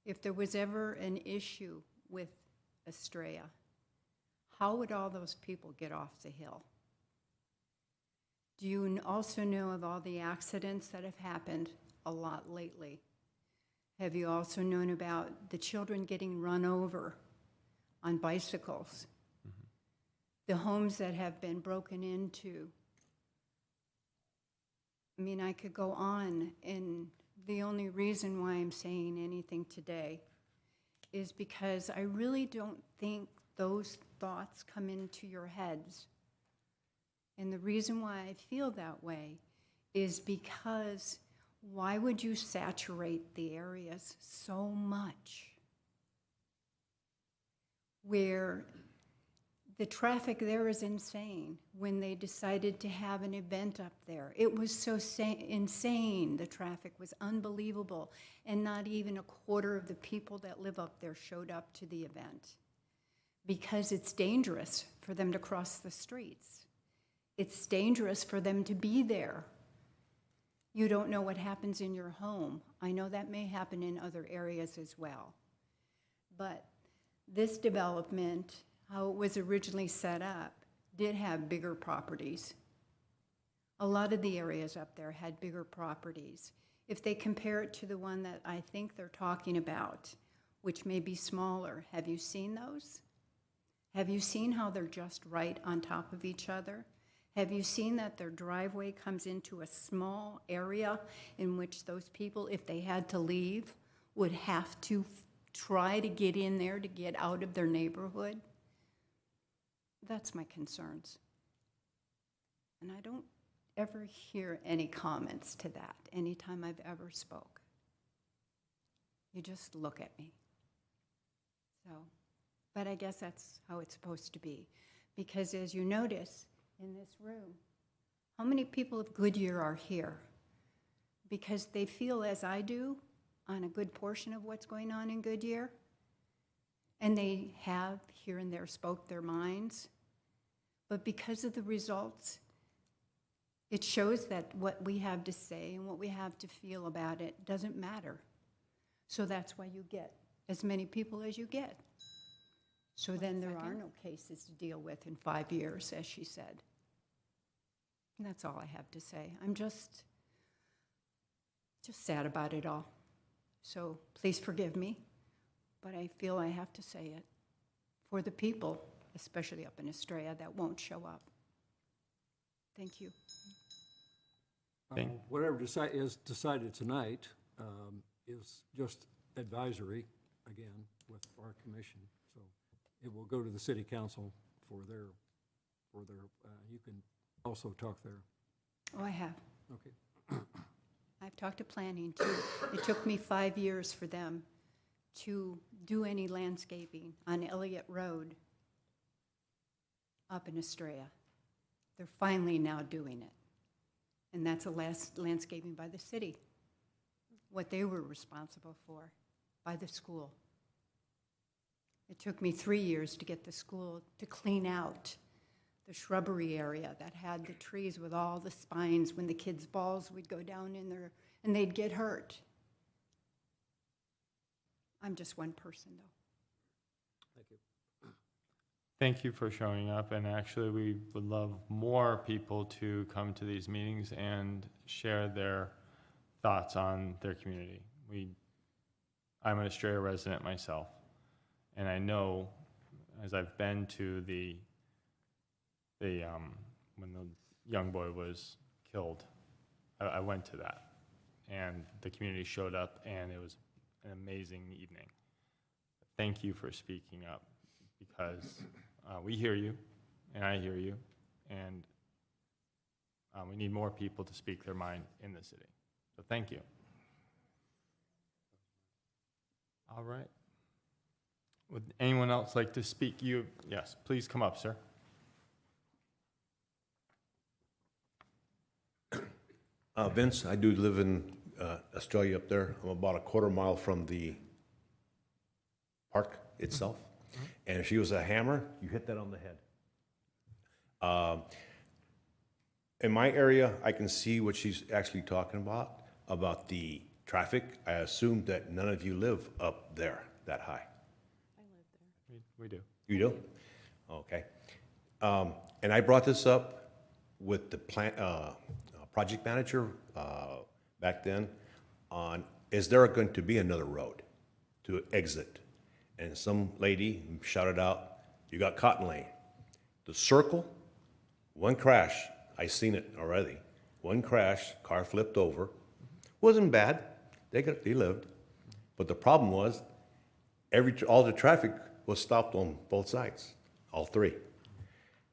if there was ever an issue with Estrella, how would all those people get off the hill? Do you also know of all the accidents that have happened a lot lately? Have you also known about the children getting run over on bicycles? The homes that have been broken into? I mean, I could go on, and the only reason why I'm saying anything today is because I really don't think those thoughts come into your heads. And the reason why I feel that way is because why would you saturate the areas so much where the traffic there is insane? When they decided to have an event up there, it was so insane. The traffic was unbelievable, and not even a quarter of the people that live up there showed up to the event because it's dangerous for them to cross the streets. It's dangerous for them to be there. You don't know what happens in your home. I know that may happen in other areas as well. But this development, how it was originally set up, did have bigger properties. A lot of the areas up there had bigger properties. If they compare it to the one that I think they're talking about, which may be smaller, have you seen those? Have you seen how they're just right on top of each other? Have you seen that their driveway comes into a small area in which those people, if they had to leave, would have to try to get in there to get out of their neighborhood? That's my concerns. And I don't ever hear any comments to that anytime I've ever spoke. You just look at me. So, but I guess that's how it's supposed to be. Because as you notice in this room, how many people of Goodyear are here? Because they feel as I do on a good portion of what's going on in Goodyear, and they have here and there spoke their minds. But because of the results, it shows that what we have to say and what we have to feel about it doesn't matter. So that's why you get as many people as you get. So then there are no cases to deal with in 5 years, as she said. And that's all I have to say. I'm just sad about it all. So please forgive me, but I feel I have to say it for the people, especially up in Estrella, that won't show up. Thank you. Whatever is decided tonight is just advisory, again, with our commission. So it will go to the city council for their, you can also talk there. Oh, I have. Okay. I've talked to planning too. It took me 5 years for them to do any landscaping on Elliott Road up in Estrella. They're finally now doing it. And that's a landscaping by the city, what they were responsible for, by the school. It took me 3 years to get the school to clean out the shrubbery area that had the trees with all the spines when the kids' balls would go down in there and they'd get hurt. I'm just one person, though. Thank you. Thank you for showing up, and actually, we would love more people to come to these meetings and share their thoughts on their community. I'm an Estrella resident myself, and I know, as I've been to when the young boy was killed, I went to that, and the community showed up, and it was an amazing evening. Thank you for speaking up, because we hear you, and I hear you, and we need more people to speak their mind in the city. So thank you. All right. Would anyone else like to speak? Yes, please come up, sir. Vince, I do live in Estrella up there. I'm about a quarter mile from the park itself. And if she was a hammer, you hit that on the head. In my area, I can see what she's actually talking about the traffic. I assume that none of you live up there that high. I live there. We do. You do? Okay. And I brought this up with the project manager back then on, is there going to be another road to exit? And some lady shouted out, you got Cotton Lane. The circle, one crash, I seen it already. One crash, car flipped over. Wasn't bad, they lived. But the problem was, all the traffic was stopped on both sides, all three.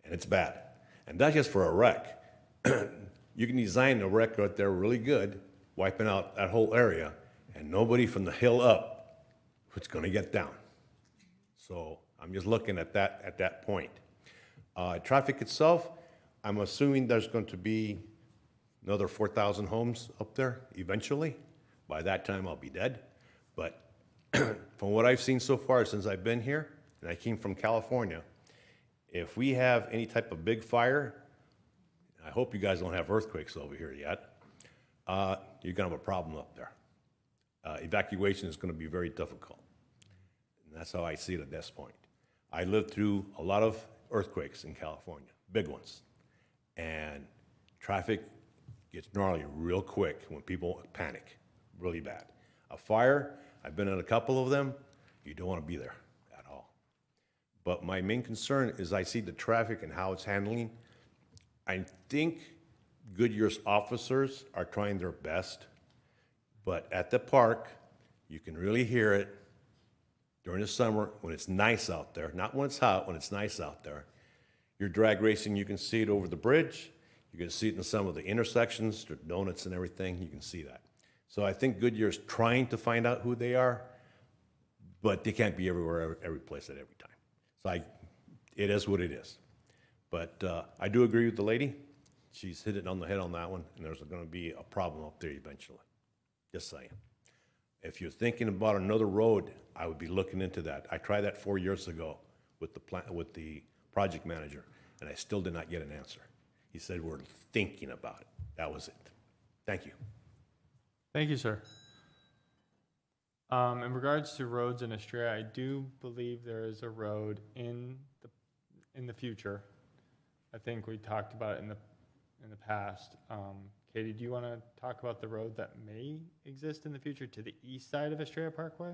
And it's bad. And that's just for a wreck. You can design a wreck right there really good, wiping out that whole area, and nobody from the hill up is gonna get down. So I'm just looking at that point. Traffic itself, I'm assuming there's going to be another 4,000 homes up there eventually. By that time, I'll be dead. But from what I've seen so far since I've been here, and I came from California, if we have any type of big fire, I hope you guys don't have earthquakes over here yet, you're gonna have a problem up there. Evacuation is gonna be very difficult. And that's how I see it at this point. I lived through a lot of earthquakes in California, big ones. And traffic gets gnarly real quick when people panic, really bad. A fire, I've been in a couple of them, you don't want to be there at all. But my main concern is I see the traffic and how it's handling. I think Goodyear's officers are trying their best, but at the park, you can really hear it during the summer when it's nice out there, not when it's hot, when it's nice out there. You're drag racing, you can see it over the bridge, you can see it in some of the intersections, the donuts and everything, you can see that. So I think Goodyear's trying to find out who they are, but they can't be everywhere, every place at every time. So it is what it is. But I do agree with the lady. She's hit it on the head on that one, and there's gonna be a problem up there eventually. Just saying. If you're thinking about another road, I would be looking into that. I tried that 4 years ago with the project manager, and I still did not get an answer. He said, we're thinking about it. That was it. Thank you. Thank you, sir. In regards to roads in Estrella, I do believe there is a road in the future. I think we talked about it in the past. Katie, do you want to talk about the road that may exist in the future to the east side of Estrella Parkway?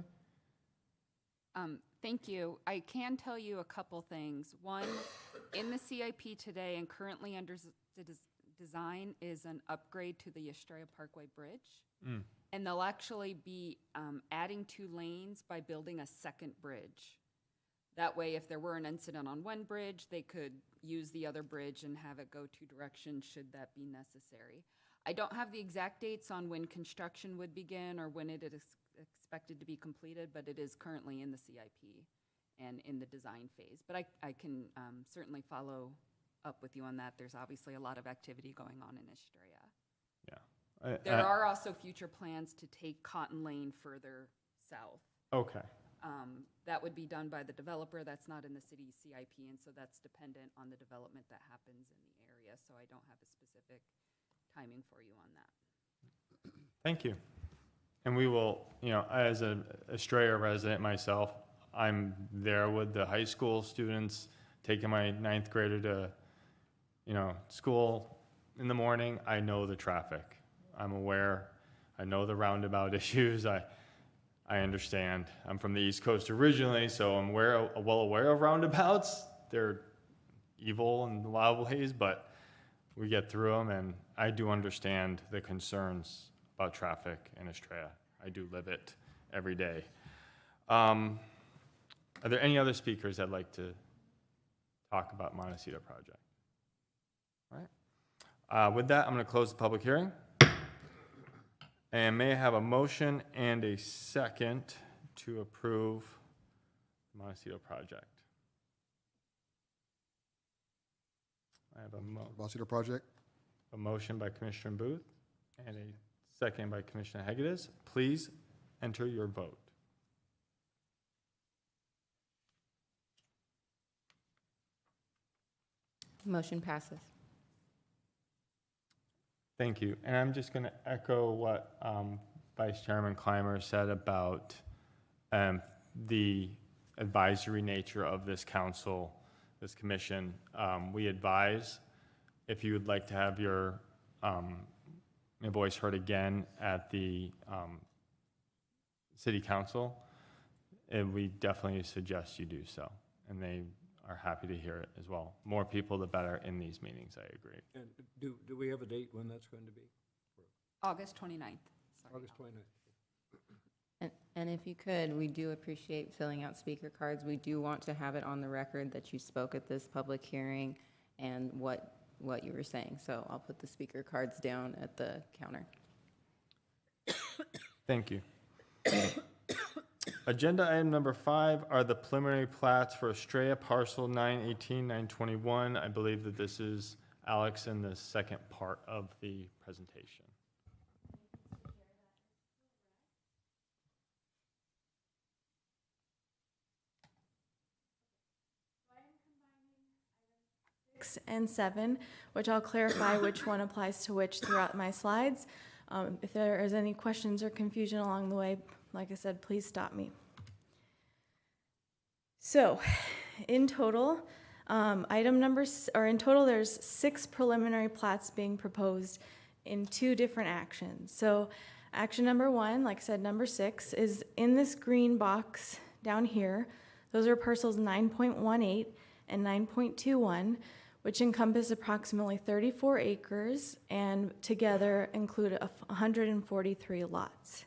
Thank you. I can tell you a couple things. One, in the CIP today and currently under design is an upgrade to the Estrella Parkway Bridge. And they'll actually be adding 2 lanes by building a second bridge. That way, if there were an incident on one bridge, they could use the other bridge and have it go 2 directions should that be necessary. I don't have the exact dates on when construction would begin or when it is expected to be completed, but it is currently in the CIP and in the design phase. But I can certainly follow up with you on that. There's obviously a lot of activity going on in Estrella. Yeah. There are also future plans to take Cotton Lane further south. Okay. That would be done by the developer. That's not in the city's CIP, and so that's dependent on the development that happens in the area. So I don't have a specific timing for you on that. Thank you. And we will, as an Estrella resident myself, I'm there with the high school students, taking my 9th grader to, school in the morning. I know the traffic. I'm aware. I know the roundabout issues. I understand. I'm from the East Coast originally, so I'm well aware of roundabouts. They're evil in a lot of ways, but we get through them, and I do understand the concerns about traffic in Estrella. I do live it every day. Are there any other speakers that'd like to talk about Montecito project? All right. With that, I'm going to close the public hearing. And may I have a motion and a second to approve the Montecito project? I have Montecito project. A motion by Commissioner Booth and a second by Commissioner Hegedus. Please enter your vote. Motion passes. Thank you. And I'm just going to echo what Vice Chairman Clymer said about the advisory nature of this council, this commission. We advise if you would like to have your voice heard again at the city council, and we definitely suggest you do so. And they are happy to hear it as well. More people, the better in these meetings, I agree. And do we have a date when that's going to be? August 29th. Sorry. August 29th. And if you could, we do appreciate filling out speaker cards. We do want to have it on the record that you spoke at this public hearing and what you were saying. So I'll put the speaker cards down at the counter. Thank you. Agenda item number 5 are the preliminary plats for Estrella parcel 918, 921. I believe that this is Alex in the second part of the presentation. And 7, which I'll clarify which one applies to which throughout my slides. If there is any questions or confusion along the way, like I said, please stop me. So, in total, there's 6 preliminary plats being proposed in 2 different actions. So, action number 1, like I said, number 6, is in this green box down here. Those are parcels 9.18 and 9.21, which encompass approximately 34 acres and together include 143 lots.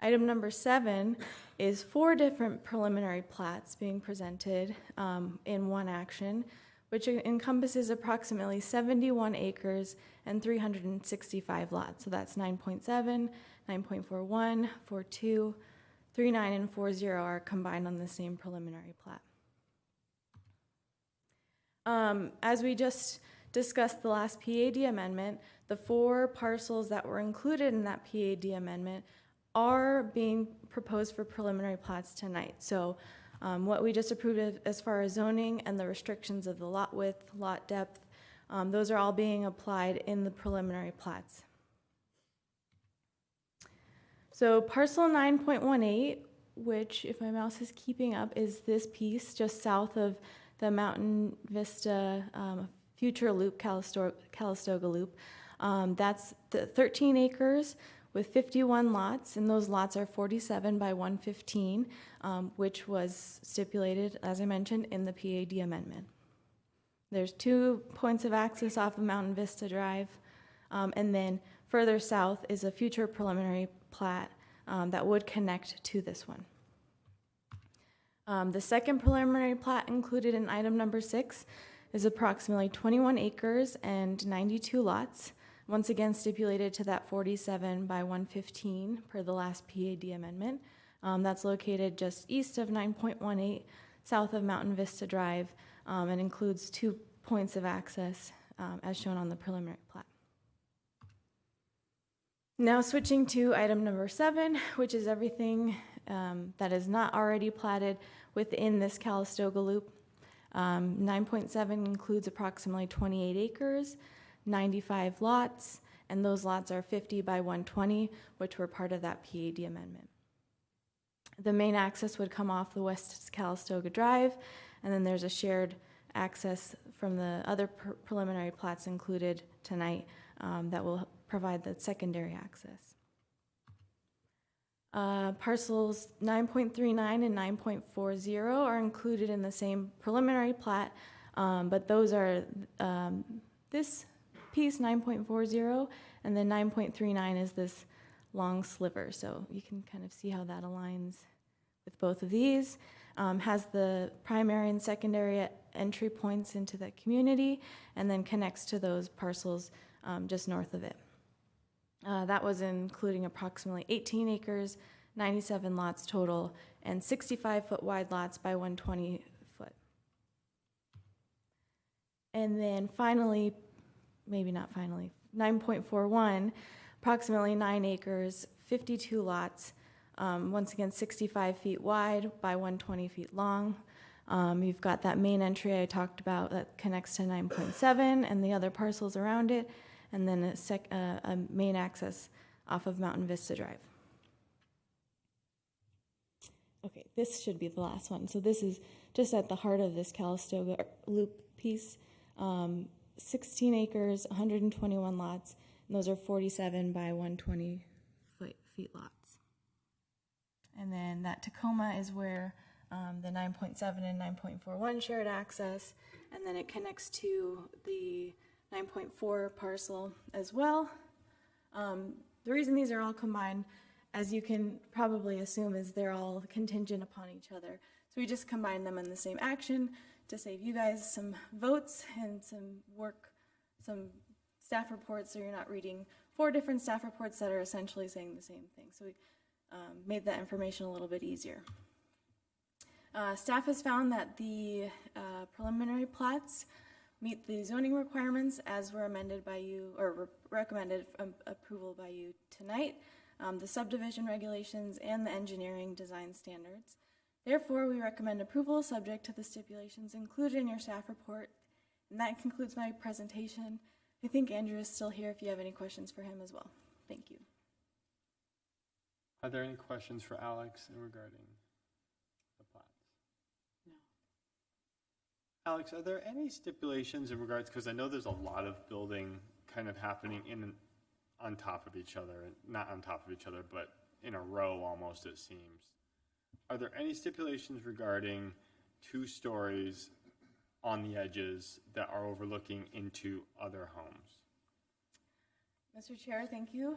Item number 7 is 4 different preliminary plats being presented in one action, which encompasses approximately 71 acres and 365 lots. So that's 9.7, 9.41, 42, 39, and 40 are combined on the same preliminary plat. As we just discussed the last PAD amendment, the 4 parcels that were included in that PAD amendment are being proposed for preliminary plats tonight. So what we just approved as far as zoning and the restrictions of the lot width, lot depth, those are all being applied in the preliminary plats. So parcel 9.18, which if my mouse is keeping up, is this piece just south of the Mountain Vista future loop, Calistoga Loop. That's the 13 acres with 51 lots, and those lots are 47 by 115, which was stipulated, as I mentioned, in the PAD amendment. There's 2 points of access off of Mountain Vista Drive, and then further south is a future preliminary plat that would connect to this one. The second preliminary plat included in item number 6 is approximately 21 acres and 92 lots, once again stipulated to that 47 by 115 per the last PAD amendment. That's located just east of 9.18, south of Mountain Vista Drive, and includes 2 points of access as shown on the preliminary plat. Now switching to item number 7, which is everything that is not already platted within this Calistoga Loop. 9.7 includes approximately 28 acres, 95 lots, and those lots are 50 by 120, which were part of that PAD amendment. The main access would come off the West Calistoga Drive, and then there's a shared access from the other preliminary plats included tonight that will provide the secondary access. Parcels 9.39 and 9.40 are included in the same preliminary plat, but those are this piece 9.40, and then 9.39 is this long sliver. So you can kind of see how that aligns with both of these. Has the primary and secondary entry points into the community, and then connects to those parcels just north of it. That was including approximately 18 acres, 97 lots total, and 65-foot wide lots by 120 foot. And then finally, maybe not finally, 9.41, approximately 9 acres, 52 lots, once again 65 feet wide by 120 feet long. You've got that main entry I talked about that connects to 9.7 and the other parcels around it, and then a main access off of Mountain Vista Drive. Okay, this should be the last one. So this is just at the heart of this Calistoga Loop piece. 16 acres, 121 lots, and those are 47 by 120 feet lots. And then that Tacoma is where the 9.7 and 9.41 shared access, and then it connects to the 9.4 parcel as well. The reason these are all combined, as you can probably assume, is they're all contingent upon each other. So we just combine them in the same action to save you guys some votes and some work, some staff reports, so you're not reading 4 different staff reports that are essentially saying the same thing. So we made that information a little bit easier. Staff has found that the preliminary plats meet the zoning requirements as were amended by you, or recommended approval by you tonight, the subdivision regulations, and the engineering design standards. Therefore, we recommend approval subject to the stipulations included in your staff report. And that concludes my presentation. I think Andrew is still here if you have any questions for him as well. Thank you. Are there any questions for Alex regarding the plats? No. Alex, are there any stipulations in regards, because I know there's a lot of building kind of happening on top of each other, not on top of each other, but in a row almost, it seems. Are there any stipulations regarding 2 stories on the edges that are overlooking into other homes? Mr. Chair, thank you.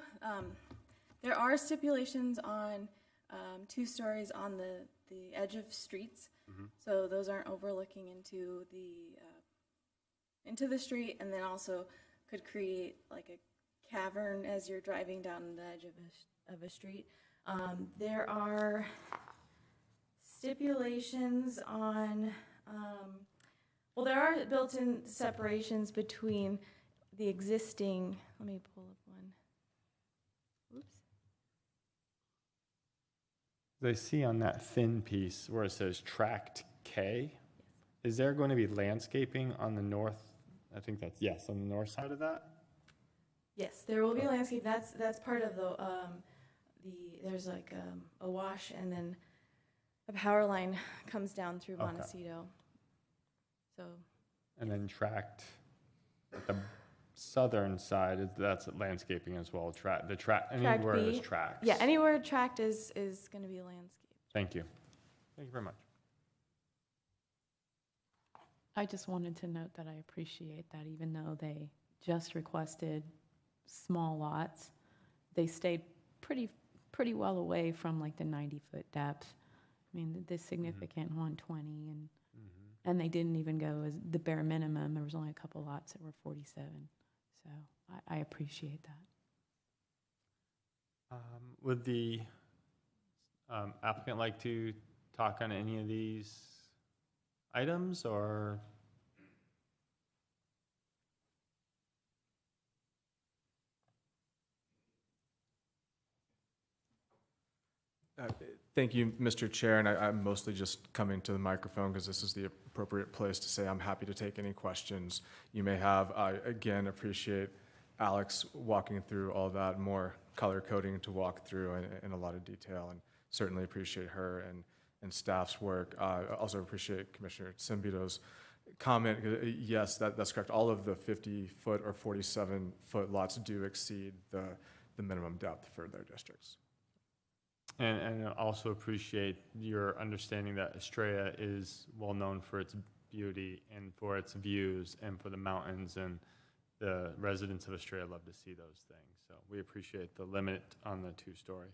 There are stipulations on 2 stories on the edge of streets. Mm-hmm. So those aren't overlooking into the street, and then also could create like a cavern as you're driving down the edge of a street. There are stipulations on, well, there are built-in separations between the existing, let me pull up one. Oops. I see on that thin piece where it says tract K, is there going to be landscaping on the north? I think that's, yes, on the north side of that? Yes, there will be landscape. That's part of there's like a wash, and then a power line comes down through Okay. Montecito. So. And then tract The southern side, that's landscaping as well, Tract anywhere there's B. tracks. Yeah, anywhere tract is going to be landscape. Thank you. Thank you very much. I just wanted to note that I appreciate that even though they just requested small lots, they stayed pretty well away from like the 90-foot depth. I mean, the significant 120, and they didn't even go as the bare minimum. There was only a couple lots that were 47. So I appreciate that. Would the applicant like to talk on any of these items, or? Thank you, Mr. Chair, and I'm mostly just coming to the microphone because this is the appropriate place to say I'm happy to take any questions you may have. I, again, appreciate Alex walking through all that, more color coding to walk through in a lot of detail, and certainly appreciate her and staff's work. I also appreciate Commissioner Cimbito's comment. Yes, that's correct. All of the 50-foot or 47-foot lots do exceed the minimum depth for their districts. And I also appreciate your understanding that Estrella is well known for its beauty and for its views and for the mountains, and the residents of Estrella love to see those things. So we appreciate the limit on the 2-story.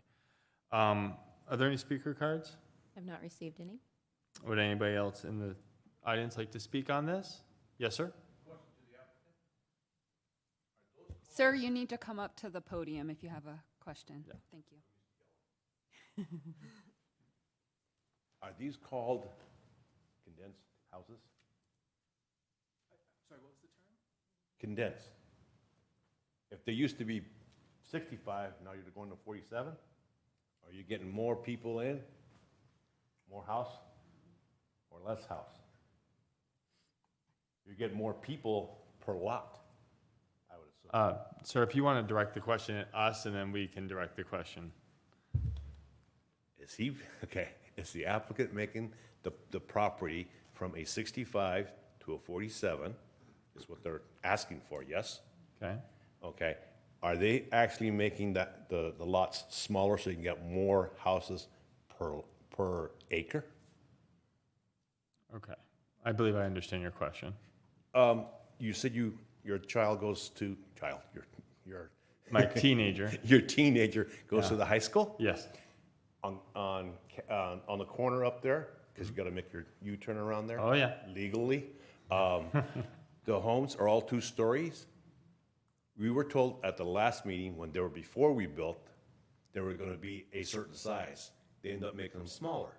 Are there any speaker cards? I've not received any. Would anybody else in the audience like to speak on this? Yes, sir? Sir, you need to come up to the podium if you have a question. Yeah. Thank you. Are these called condensed houses? Sorry, what was the term? Condensed. If they used to be 65, now you're going to 47? Are you getting more people in? More house? Or less house? You get more people per lot, I would assume. Sir, if you want to direct the question at us, and then we can direct the question. Is the applicant making the property from a 65 to a 47, is what they're asking for, yes? Okay. Okay. Are they actually making the lots smaller so you can get more houses per acre? Okay. I believe I understand your question. You said your child goes to, your My teenager. your teenager goes to the high school? Yes. On the corner up there, because you got to make your U-turn around there. Oh, yeah. Legally. The homes are all 2 stories. We were told at the last meeting, when they were before we built, they were going to be a certain size. They ended up making them smaller.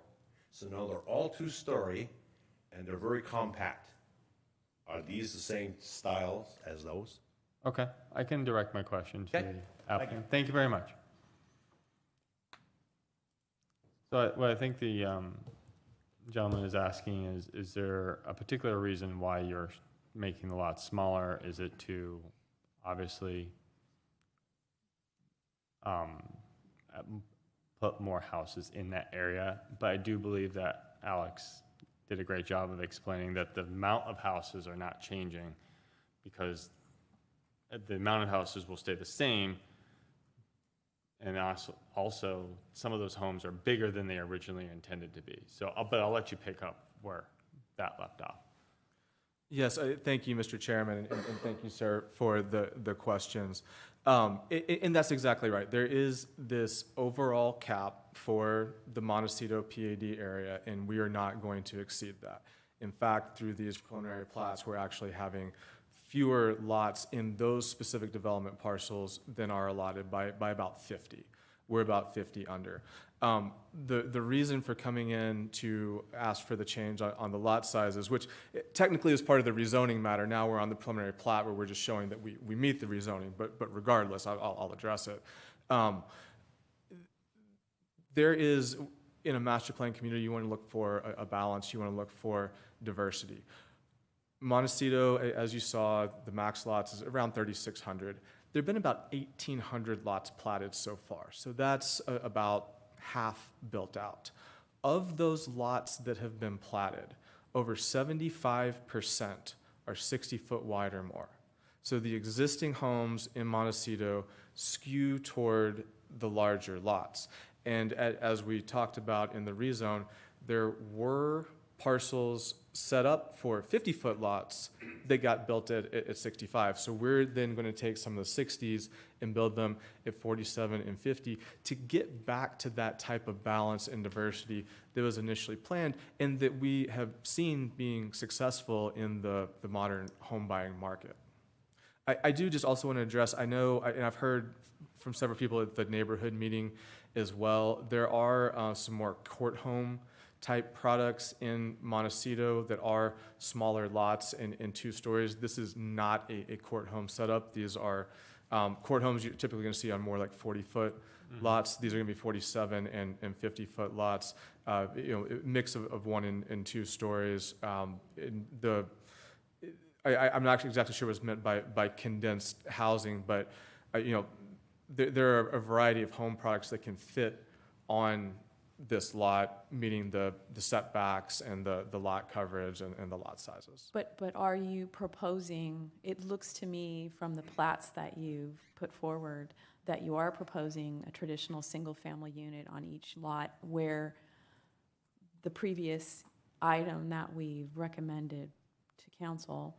So now they're all 2-story, and they're very compact. Are these the same styles as those? Okay. I can direct my question to Okay. the applicant. Thank you very much. So what I think the gentleman is asking is there a particular reason why you're making the lot smaller? Is it to obviously put more houses in that area? But I do believe that Alex did a great job of explaining that the amount of houses are not changing, because the amount of houses will stay the same. And also, some of those homes are bigger than they originally intended to be. So, but I'll let you pick up where that left off. Yes, thank you, Mr. Chairman, and thank you, sir, for the questions. And that's exactly right. There is this overall cap for the Montecito PAD area, and we are not going to exceed that. In fact, through these preliminary plats, we're actually having fewer lots in those specific development parcels than are allotted by about 50. We're about 50 under. The reason for coming in to ask for the change on the lot sizes, which technically is part of the rezoning matter, now we're on the preliminary plat where we're just showing that we meet the rezoning, but regardless, I'll address it. There is, in a master plan community, you want to look for a balance, you want to look for diversity. Montecito, as you saw, the max lots is around 3,600. There have been about 1,800 lots platted so far. So that's about half built out. Of those lots that have been platted, over 75% are 60 foot wide or more. So the existing homes in Montecito skew toward the larger lots. And as we talked about in the rezone, there were parcels set up for 50-foot lots that got built at 65. So we're then going to take some of the 60s and build them at 47 and 50 to get back to that type of balance and diversity that was initially planned and that we have seen being successful in the modern home buying market. I do just also want to address, I know, and I've heard from several people at the neighborhood meeting as well, there are some more court home type products in Montecito that are smaller lots and 2 stories. This is not a court home setup. These are court homes you're typically going to see on more like 40-foot lots. These are going to be 47 and 50-foot lots. A mix of 1 and 2 stories. I'm not exactly sure what's meant by condensed housing, but there are a variety of home products that can fit on this lot, meeting the setbacks and the lot coverage and the lot sizes. But are you proposing, it looks to me from the plats that you've put forward, that you are proposing a traditional single-family unit on each lot, where the previous item that we've recommended to council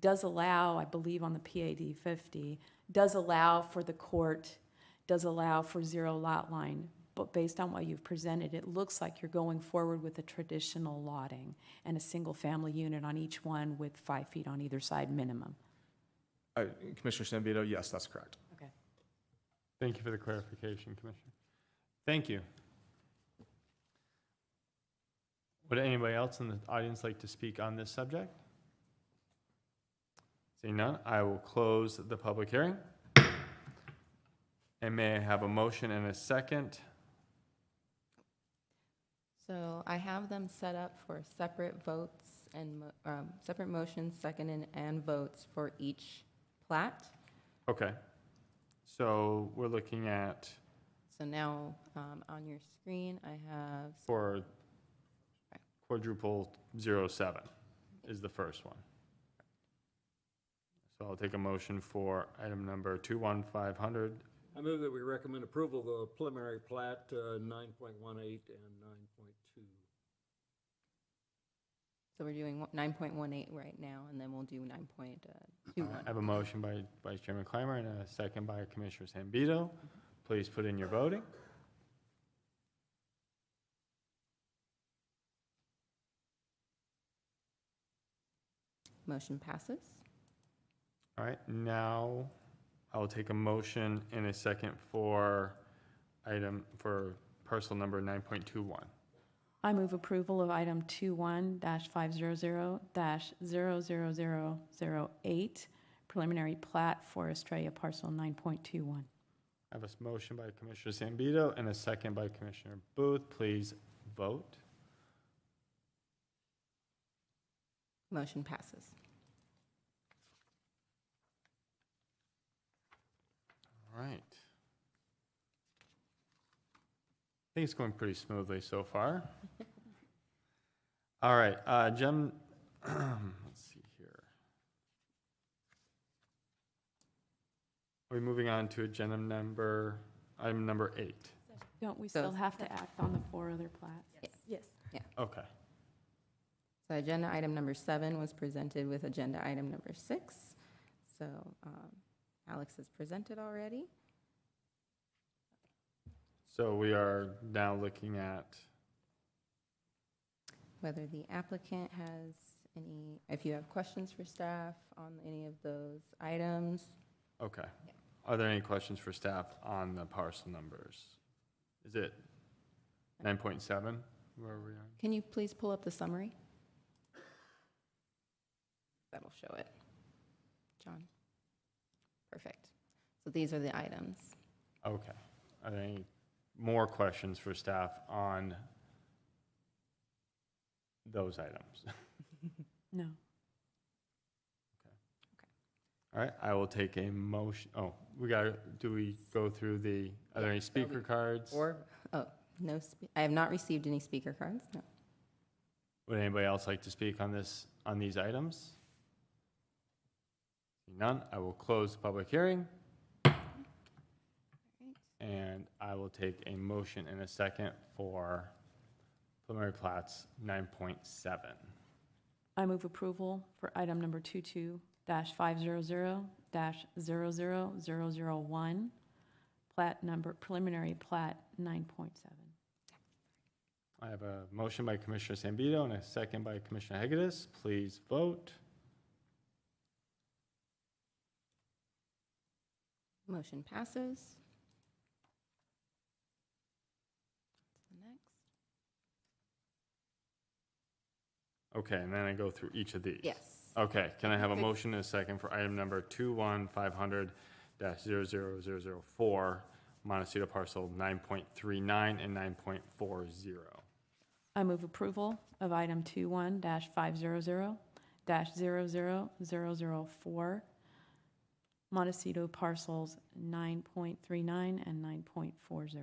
does allow, I believe on the PAD 50, does allow for the court, does allow for 0 lot line. But based on what you've presented, it looks like you're going forward with a traditional lotting and a single-family unit on each one with 5 feet on either side minimum. Commissioner Zambito, yes, that's correct. Okay. Thank you for the clarification, Commissioner. Thank you. Would anybody else in the audience like to speak on this subject? Seeing none, I will close the public hearing. And may I have a motion and a second? So I have them set up for separate votes and separate motions, seconded, and votes for each plat. Okay. So we're looking at, So now on your screen, I have for quadruple 07 is the first one. So I'll take a motion for item number 21500. I move that we recommend approval of the preliminary plat 9.18 and 9.2. So we're doing 9.18 right now, and then we'll do 9.21. I have a motion by Vice Chairman Clymer and a second by Commissioner Zambito. Please put in your voting. Motion passes. All right, now I will take a motion in a second for parcel number 9.21. I move approval of item 21-500-00008, preliminary plat for Estrella parcel 9.21. I have a motion by Commissioner Zambito and a second by Commissioner Booth. Please vote. Motion passes. All right. I think it's going pretty smoothly so far. All right, let's see here. Are we moving on to item number 8? Don't we still have to act on the 4 other plats? Yes. Okay. So agenda item number 7 was presented with agenda item number 6. So Alex has presented already. So we are now looking at, Whether the applicant has any, if you have questions for staff on any of those items. okay. Are there any questions for staff on the parcel numbers? Is it 9.7 where are we on? Can you please pull up the summary? That'll show it. John? Perfect. So these are the items. Okay. Are there any more questions for staff on those items? No. All right, I will take a motion. Oh, do we go through are there any speaker cards? No, I have not received any speaker cards, no. Would anybody else like to speak on these items? Seeing none, I will close the public hearing. And I will take a motion in a second for preliminary plats 9.7. I move approval for item number 22-500-00001, plat number, preliminary plat 9.7. I have a motion by Commissioner Zambito and a second by Commissioner Hegedus. Please vote. Motion passes. Next. Okay, and then I go through each of these. Yes. Okay, can I have a Okay. motion and a second for item number 21-500-00004, Montecito parcel 9.39 and 9.40? I move approval of item 21-500-00004, Montecito parcels 9.39 and 9.40.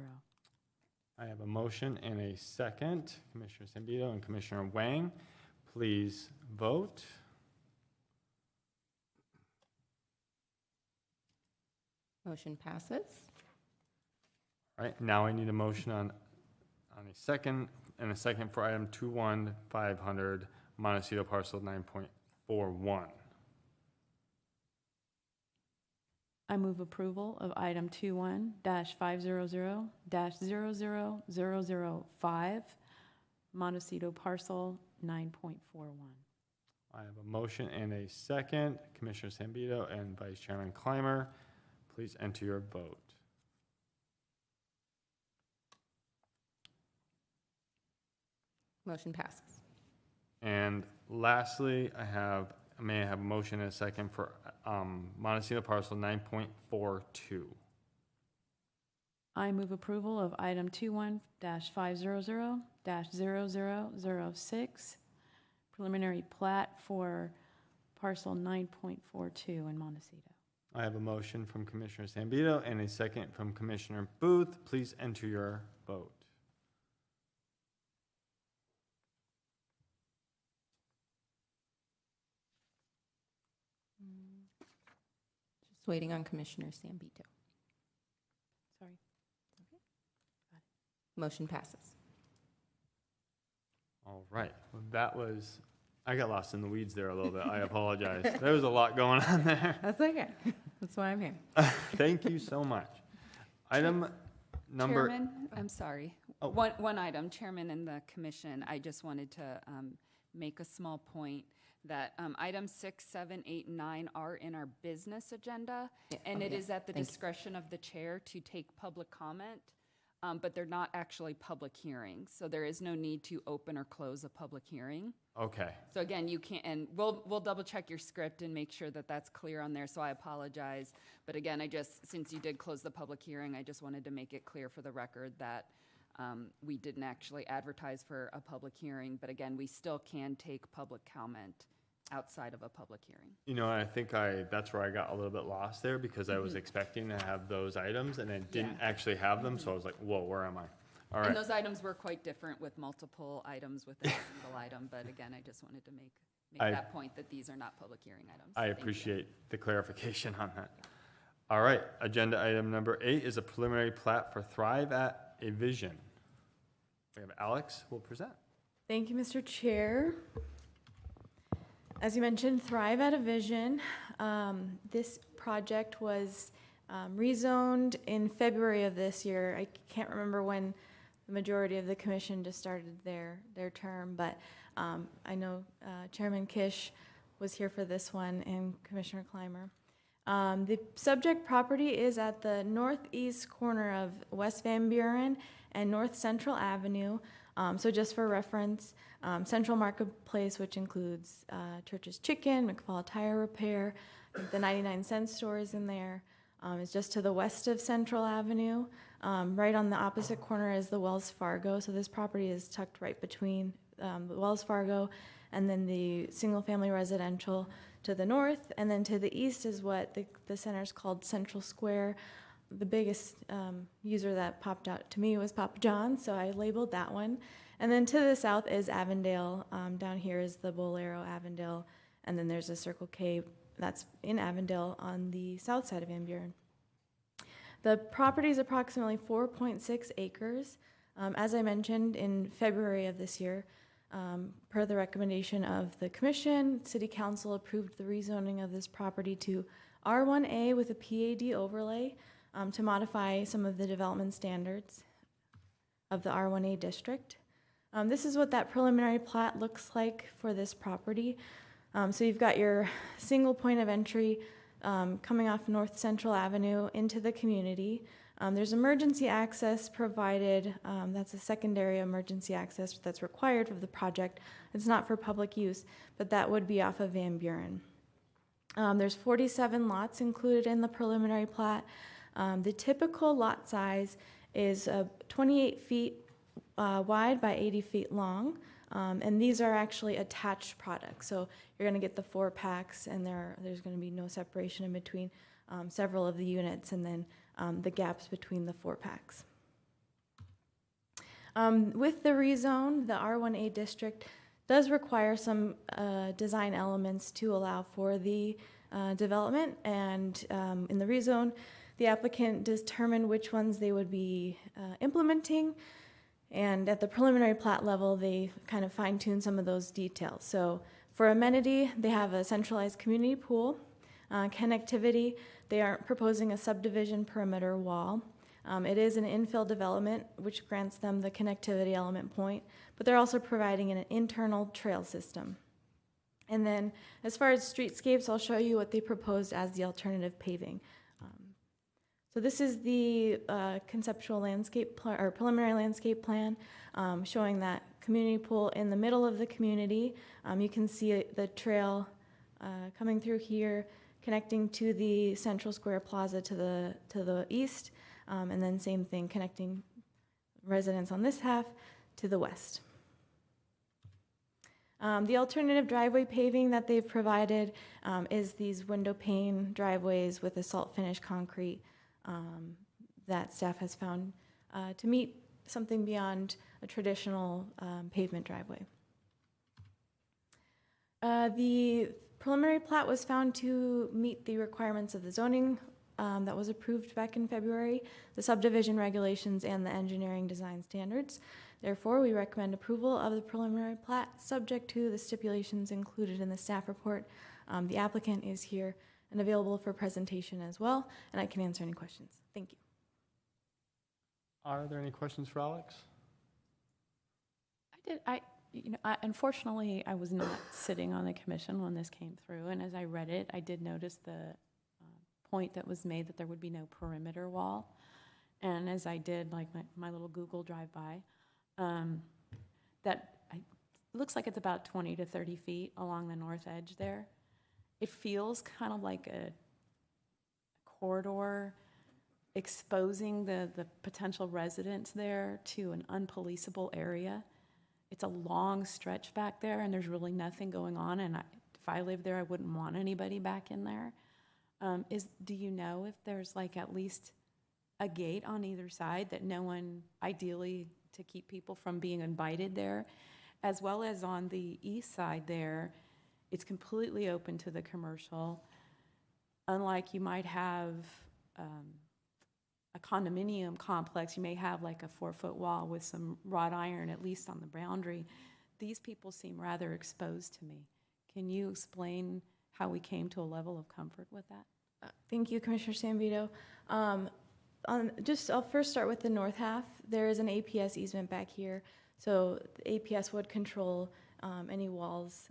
I have a motion and a second. Commissioner Zambito and Commissioner Wang, please vote. Motion passes. All right, now I need a motion on a second and a second for item 21-500, Montecito parcel 9.41. I move approval of item 21-500-00005, Montecito parcel 9.41. I have a motion and a second. Commissioner Zambito and Vice Chairman Clymer, please enter your vote. Motion passes. And lastly, may I have a motion and a second for Montecito parcel 9.42. I move approval of item 21-500-0006, preliminary plat for parcel 9.42 in Montecito. I have a motion from Commissioner Zambito and a second from Commissioner Booth. Please enter your vote. Just waiting on Commissioner Zambito. Sorry. Motion passes. All right, well, I got lost in the weeds there a little bit. I apologize. There was a lot going on there. That's okay. That's why I'm here. Thank you so much. Item number. Chairman, I'm sorry. Oh. One item, Chairman and the Commission, I just wanted to make a small point that items 6, 7, 8, and 9 are in our business agenda, Yeah, and oh, it yes. is at the Thank you. discretion of the chair to take public comment, but they're not actually public hearings, so there is no need to open or close a public hearing. Okay, So again, you can't, and we'll double check your script and make sure that that's clear on there, so I apologize. But again, since you did close the public hearing, I just wanted to make it clear for the record that we didn't actually advertise for a public hearing, but again, we still can take public comment outside of a public hearing. you know, I think that's where I got a little bit lost there because I was expecting to have those items and I didn't actually have them, so I was like, whoa, where am I? All And right, those items were quite different with multiple items within a single item, but again, I just wanted to make that point that these are not public hearing items. I Thank you. appreciate the clarification on that. All right, agenda item number 8 is a preliminary plat for Thrive at a Vision. We have Alex who will present. Thank you, Mr. Chair. As you mentioned, Thrive at a Vision. This project was rezoned in February of this year. I can't remember when the majority of the commission just started their term, but I know Chairman Kish was here for this one and Commissioner Clymer. The subject property is at the northeast corner of West Van Buren and North Central Avenue. So just for reference, Central Marketplace, which includes Church's Chicken, McFall Tire Repair, I think the 99-cent store is in there, is just to the west of Central Avenue. Right on the opposite corner is the Wells Fargo. So this property is tucked right between the Wells Fargo and then the single-family residential to the north. And then to the east is what the center is called Central Square. The biggest user that popped out to me was Papa John, so I labeled that one. And then to the south is Avondale. Down here is the Bolero Avondale, and then there's a Circle K that's in Avondale on the south side of Van Buren. The property is approximately 4.6 acres. As I mentioned, in February of this year, per the recommendation of the commission, City Council approved the rezoning of this property to R1A with a PAD overlay to modify some of the development standards of the R1A district. This is what that preliminary plat looks like for this property. So you've got your single point of entry coming off North Central Avenue into the community. There's emergency access provided. That's a secondary emergency access that's required for the project. It's not for public use, but that would be off of Van Buren. There's 47 lots included in the preliminary plat. The typical lot size is 28 feet wide by 80 feet long. And these are actually attached products. So you're going to get the 4 packs, and there's going to be no separation in between several of the units, and then the gaps between the 4 packs. With the rezone, the R1A district does require some design elements to allow for the development, and in the rezone, the applicant determined which ones they would be implementing. And at the preliminary plat level, they kind of fine-tune some of those details. So for amenity, they have a centralized community pool. Connectivity, they aren't proposing a subdivision perimeter wall. It is an infill development, which grants them the connectivity element point, but they're also providing an internal trail system. And then as far as streetscapes, I'll show you what they proposed as the alternative paving. So this is the conceptual landscape or preliminary landscape plan showing that community pool in the middle of the community. You can see the trail coming through here, connecting to the Central Square Plaza to the east, and then same thing connecting residents on this half to the west. The alternative driveway paving that they've provided is these window pane driveways with a salt finish concrete that staff has found to meet something beyond a traditional pavement driveway. The preliminary plat was found to meet the requirements of the zoning that was approved back in February, the subdivision regulations, and the engineering design standards. Therefore, we recommend approval of the preliminary plat subject to the stipulations included in the staff report. The applicant is here and available for presentation as well, and I can answer any questions. Thank you. Are there any questions for Alex? Unfortunately, I was not sitting on the commission when this came through, and as I read it, I did notice the point that was made that there would be no perimeter wall. And as I did, like my little Google drive-by, looks like it's about 20 to 30 feet along the north edge there. It feels kind of like a corridor exposing the potential residents there to an unpoliceable area. It's a long stretch back there, and there's really nothing going on, and if I lived there, I wouldn't want anybody back in there. Do you know if there's like at least a gate on either side that no one, ideally to keep people from being invited there, as well as on the east side there, it's completely open to the commercial. Unlike you might have a condominium complex, you may have like a 4-foot wall with some wrought iron, at least on the boundary. These people seem rather exposed to me. Can you explain how we came to a level of comfort with that? Thank you, Commissioner Sanvito. I'll first start with the north half. There is an APS easement back here, so the APS would control any walls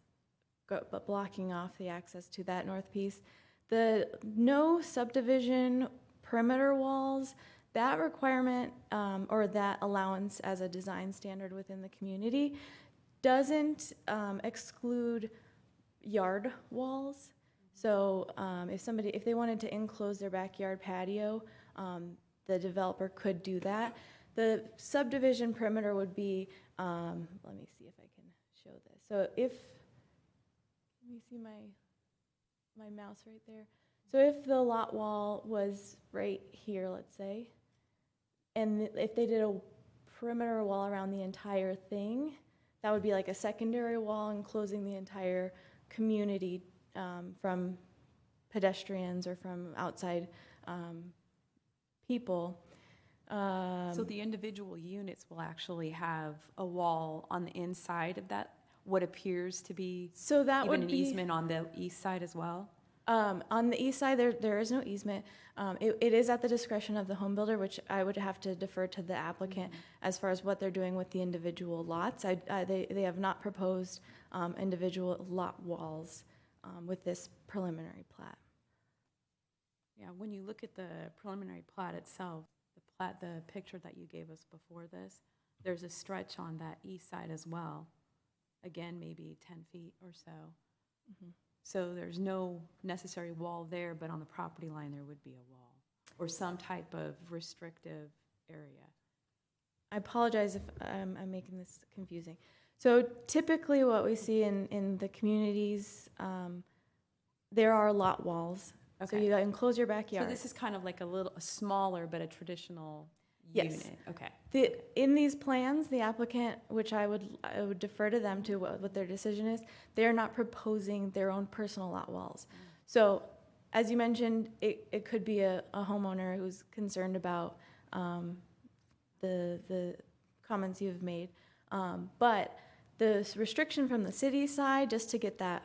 but blocking off the access to that north piece. The no subdivision perimeter walls, that requirement or that allowance as a design standard within the community doesn't exclude yard walls. So if they wanted to enclose their backyard patio, the developer could do that. The subdivision perimeter would be, let me see if I can show this. So let me see my mouse right there. So if the lot wall was right here, let's say, and if they did a perimeter wall around the entire thing, that would be like a secondary wall enclosing the entire community from pedestrians or from outside people. So the individual units will actually have a wall on the inside of that, what appears to be So that even would an be easement on the east side as well? on the east side. There is no easement. It is at the discretion of the home builder, which I would have to defer to the applicant as far as what they're doing with the individual lots. They have not proposed individual lot walls with this preliminary plat. Yeah, when you look at the preliminary plat itself, the picture that you gave us before this, there's a stretch on that east side as well. Again, maybe 10 feet or so. So there's no necessary wall there, but on the property line, there would be a wall or some type of restrictive area. I apologize if I'm making this confusing. So typically what we see in the communities, there are lot walls. So Okay. you enclose your So backyard. this is kind of like a smaller, but a traditional Yes. unit. Okay. In these plans, the applicant, which I would defer to them to what their decision is, they're not proposing their own personal lot walls. So, as you mentioned, it could be a homeowner who's concerned about the comments you've made. But the restriction from the city side, just to get that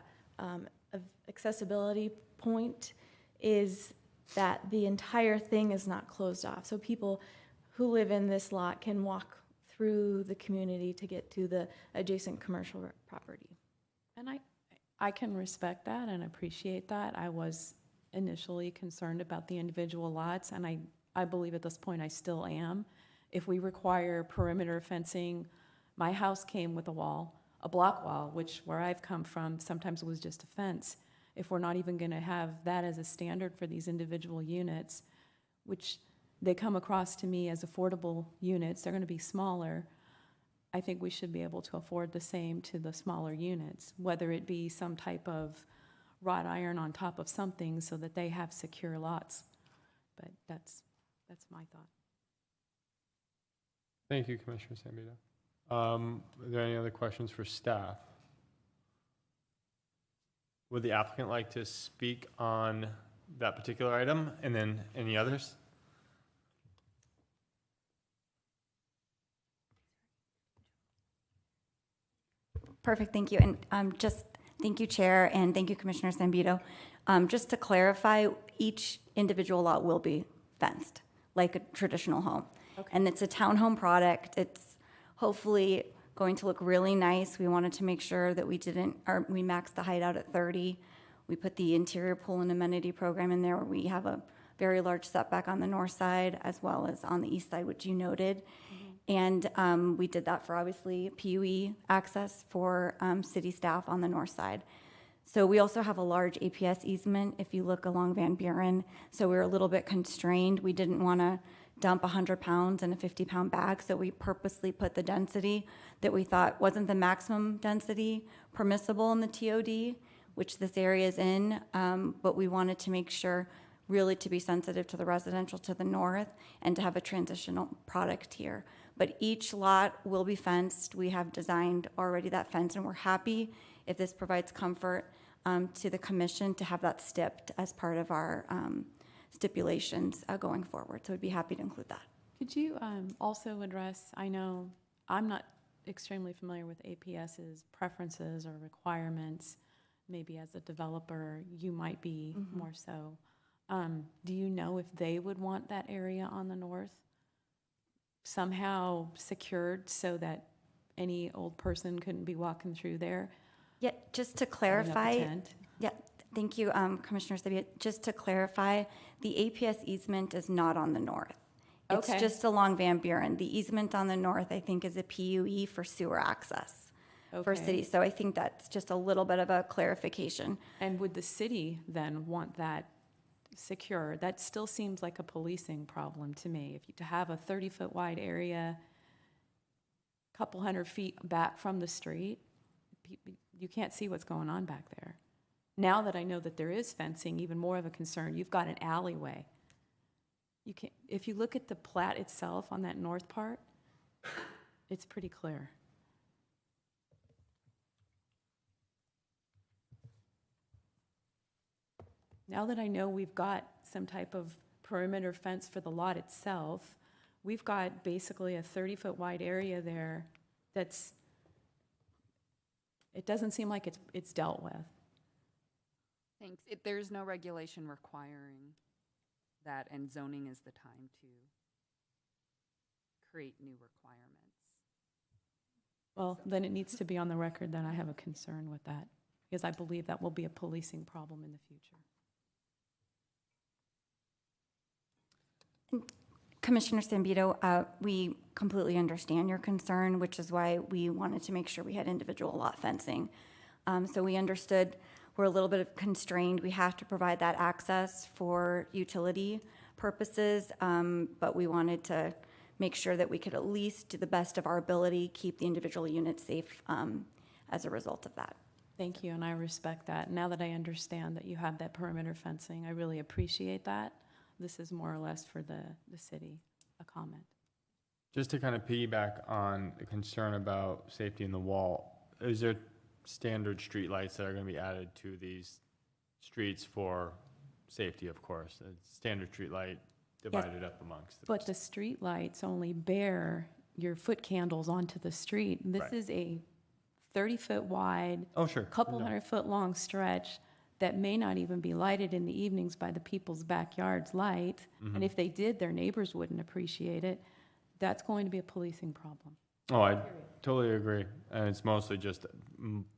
accessibility point, is that the entire thing is not closed off. So people who live in this lot can walk through the community to get to the adjacent commercial property. And I can respect that and appreciate that. I was initially concerned about the individual lots, and I believe at this point I still am. If we require perimeter fencing, my house came with a wall, a block wall, which where I've come from sometimes was just a fence. If we're not even going to have that as a standard for these individual units, which they come across to me as affordable units, they're going to be smaller. I think we should be able to afford the same to the smaller units, whether it be some type of wrought iron on top of something so that they have secure lots. But that's my thought. Thank you, Commissioner Zambito. Are there any other questions for staff? Would the applicant like to speak on that particular item and then any others? Perfect, thank you. And thank you, Chair, and thank you, Commissioner Zambito. Just to clarify, each individual lot will be fenced, like a traditional home. Okay. And it's a townhome product. It's hopefully going to look really nice. We wanted to make sure that we maxed the height out at 30. We put the interior pool and amenity program in there where we have a very large setback on the north side as well as on the east side, which you noted. And we did that for obviously PUE access for city staff on the north side. So we also have a large APS easement if you look along Van Buren. So we were a little bit constrained. We didn't want to dump 100 pounds in a 50-pound bag, so we purposely put the density that we thought wasn't the maximum density permissible in the TOD, which this area is in, but we wanted to make sure really to be sensitive to the residential to the north and to have a transitional product here. But each lot will be fenced. We have designed already that fence, and we're happy if this provides comfort to the commission to have that stepped as part of our stipulations going forward. So we'd be happy to include that. Could you also address, I know I'm not extremely familiar with APS's preferences or requirements. Maybe as a developer, you might be more so. Do you know if they would want that area on the north somehow secured so that any old person couldn't be walking through there? Yeah, just to Setting up a clarify. tent? Yeah, thank you, Commissioner Sabia. Just to clarify, the APS easement is not on the north. It's Okay. just along Van Buren. The easement on the north, I think, is a PUE for sewer access for Okay. cities. So I think that's just a little bit of a clarification. And would the city then want that secure? That still seems like a policing problem to me. If you to have a 30-foot wide area, a couple 100 feet back from the street, you can't see what's going on back there. Now that I know that there is fencing, even more of a concern. You've got an alleyway. You can, if you look at the plat itself on that north part, it's pretty clear. now that I know we've got some type of perimeter fence for the lot itself, we've got basically a 30-foot wide area there that's, it doesn't seem like it's dealt with. Thanks. There's no regulation requiring that, and zoning is the time to create new requirements. Well, then it needs to be on the record that I have a concern with that, because I believe that will be a policing problem in the future. Commissioner Zambito, we completely understand your concern, which is why we wanted to make sure we had individual lot fencing. So we understood we're a little bit constrained. We have to provide that access for utility purposes, but we wanted to make sure that we could at least, to the best of our ability, keep the individual units safe as a result of that. Thank you, and I respect that. Now that I understand that you have that perimeter fencing, I really appreciate that. This is more or less for the city, a comment. Just to kind of piggyback on the concern about safety in the wall, is there standard street lights that are going to be added to these streets for safety, of course? A standard street light divided up amongst them. But the street lights only bear your foot candles onto the street. This Right. is a 30-foot wide, Oh, sure. couple No. 100-foot long stretch that may not even be lighted in the evenings by the people's backyards light. And if they did, their neighbors wouldn't appreciate it. That's going to be a policing problem. Oh, I totally agree. And it's mostly just a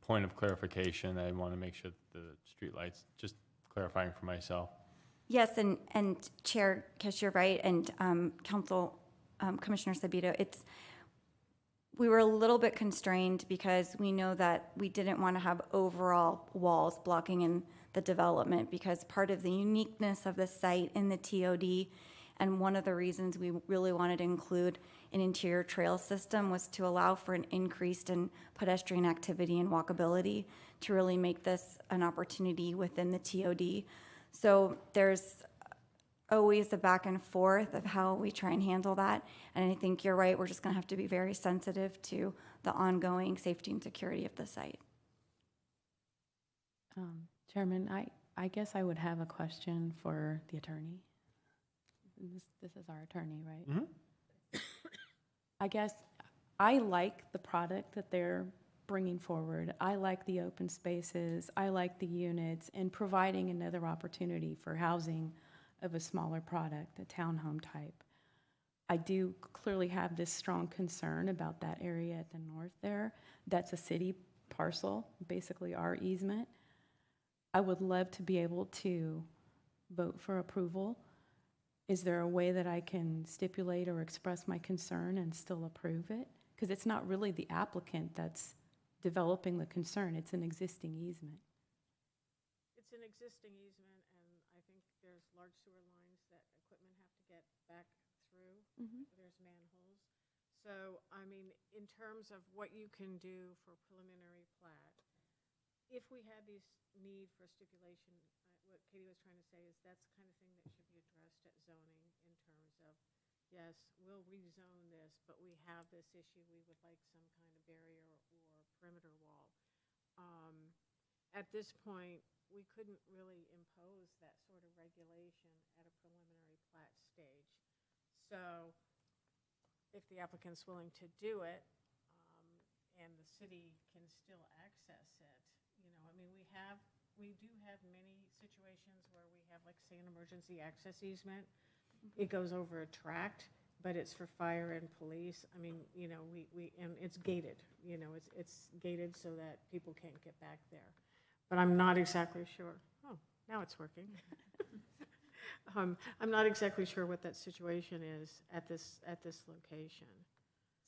point of clarification. I want to make sure that the streetlights, just clarifying for myself. Yes, and Chair Kish, you're right, and Council Commissioner Sabito, we were a little bit constrained because we know that we didn't want to have overall walls blocking in the development, because part of the uniqueness of the site in the TOD, and one of the reasons we really wanted to include an interior trail system, was to allow for an increase in pedestrian activity and walkability, to really make this an opportunity within the TOD. So there's always a back and forth of how we try and handle that. And I think you're right, we're just gonna have to be very sensitive to the ongoing safety and security of the site. Chairman, I guess I would have a question for the attorney. This is our attorney, right? Mm-hmm. I guess I like the product that they're bringing forward. I like the open spaces. I like the units and providing another opportunity for housing of a smaller product, a townhome type. I do clearly have this strong concern about that area at the north there. That's a city parcel, basically our easement. I would love to be able to vote for approval. Is there a way that I can stipulate or express my concern and still approve it? Because it's not really the applicant that's developing the concern, it's an existing easement. It's an existing easement, and I think there's large sewer lines that equipment have to get back through. There's manholes. So, I mean, in terms of what you can do for preliminary plat, if we had these need for stipulation, what Katie was trying to say is that's the kind of thing that should be addressed at zoning in terms of, yes, we'll rezone this, but we have this issue, we would like some kind of barrier or perimeter wall. At this point, we couldn't really impose that sort of regulation at a preliminary plat stage. So if the applicant's willing to do it, and the city can still access it, you know, I mean, we do have many situations where we have, like, say, an emergency access easement. It goes over a tract, but it's for fire and police. I mean, you know, and it's gated, you know, it's gated so that people can't get back there. But I'm not exactly sure. Oh, now it's working. I'm not exactly sure what that situation is at this location.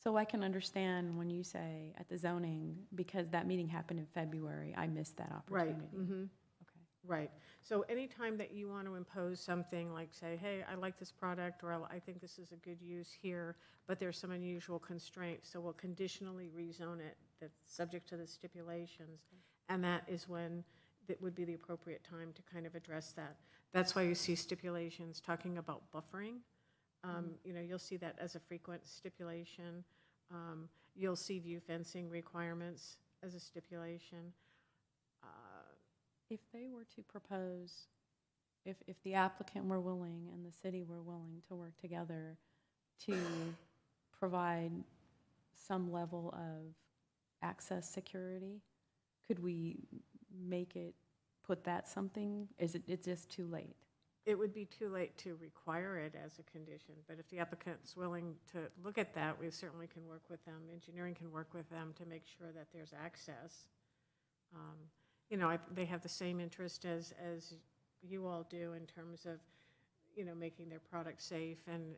So I can understand when you say at the zoning, because that meeting happened in February, I missed that opportunity. Right. Mm-hmm. Okay. Right. So anytime that you want to impose something like, say, hey, I like this product, or I think this is a good use here, but there's some unusual constraints, so we'll conditionally rezone it that's subject to the stipulations, and that is when it would be the appropriate time to kind of address that. That's why you see stipulations talking about buffering. You know, you'll see that as a frequent stipulation. You'll see view fencing requirements as a stipulation. If they were to propose if the applicant were willing and the city were willing to work together to provide some level of access security, could we make it, put that something? Is it's just too late? It would be too late to require it as a condition, but if the applicant's willing to look at that, we certainly can work with them. Engineering can work with them to make sure that there's access. You know, they have the same interest as you all do in terms of, you know, making their product safe, and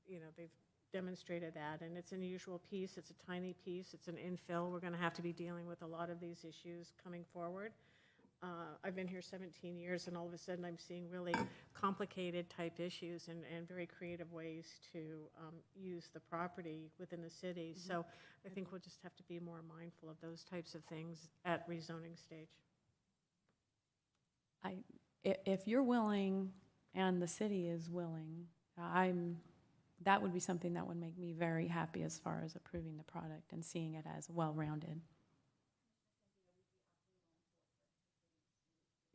you know, they've demonstrated that, and it's an unusual piece. It's a tiny piece. It's an infill. We're going to have to be dealing with a lot of these issues coming forward. I've been here 17 years, and all of a sudden I'm seeing really complicated type issues and very creative ways to use the property within the city. So I think we'll just have to be more mindful of those types of things at rezoning stage. If you're willing and the city is willing, that would be something that would make me very happy as far as approving the product and seeing it as well-rounded.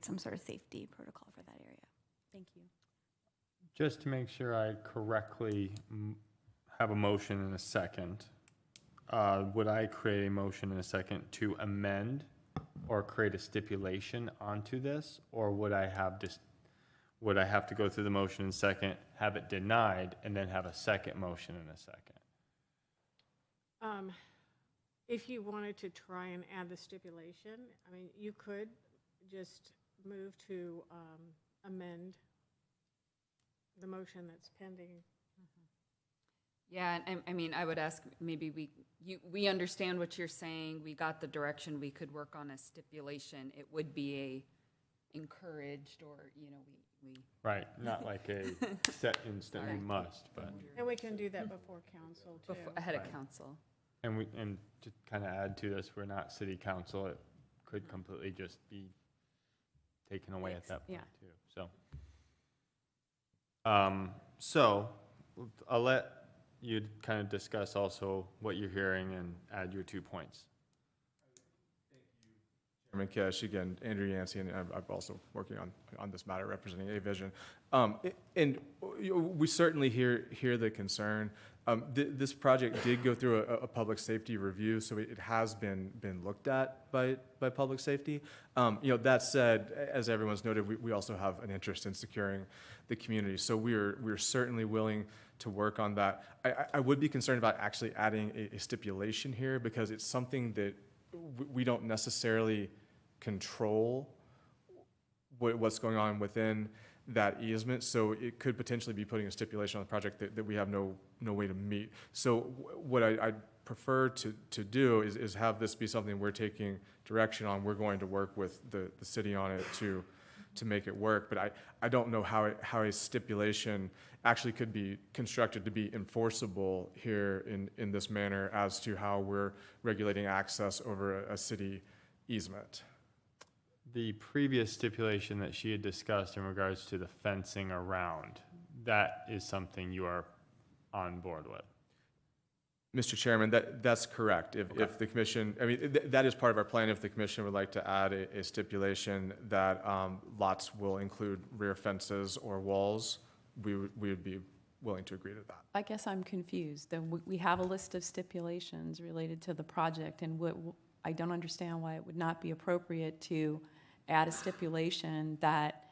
Some sort of safety protocol for that area. Thank you. Just to make sure I correctly have a motion in a second, would I create a motion in a second to amend or create a stipulation onto this? Or would I have to go through the motion in a second, have it denied, and then have a second motion in a second? If you wanted to try and add the stipulation, I mean, you could just move to amend the motion that's pending. Yeah, and I mean, I would ask, maybe we understand what you're saying. We got the direction. We could work on a stipulation. It would be encouraged, or, you know, we Right, not like a set instant, we must, but. And we can do that before council, too. ahead of council. And to kind of add to this, we're not city council. It could completely just be taken away at that point, too, so. So I'll let you kind of discuss also what you're hearing and add your 2 points. Chairman Kish, again, Andrew Yancey, and I'm also working on this matter representing A-Vision. And we certainly hear the concern. This project did go through a public safety review, so it has been looked at by public safety. You know, that said, as everyone's noted, we also have an interest in securing the community. So we're certainly willing to work on that. I would be concerned about actually adding a stipulation here, because it's something that we don't necessarily control what's going on within that easement, so it could potentially be putting a stipulation on the project that we have no way to meet. So what I'd prefer to do is have this be something we're taking direction on. We're going to work with the city on it to make it work, but I don't know how a stipulation actually could be constructed to be enforceable here in this manner as to how we're regulating access over a city easement. The previous stipulation that she had discussed in regards to the fencing around, that is something you are on board with? Mr. Chairman, that's correct. If the commission, I mean, that is part of our plan. If the commission would like to add a stipulation that lots will include rear fences or walls, we would be willing to agree to that. I guess I'm confused. We have a list of stipulations related to the project, and I don't understand why it would not be appropriate to add a stipulation that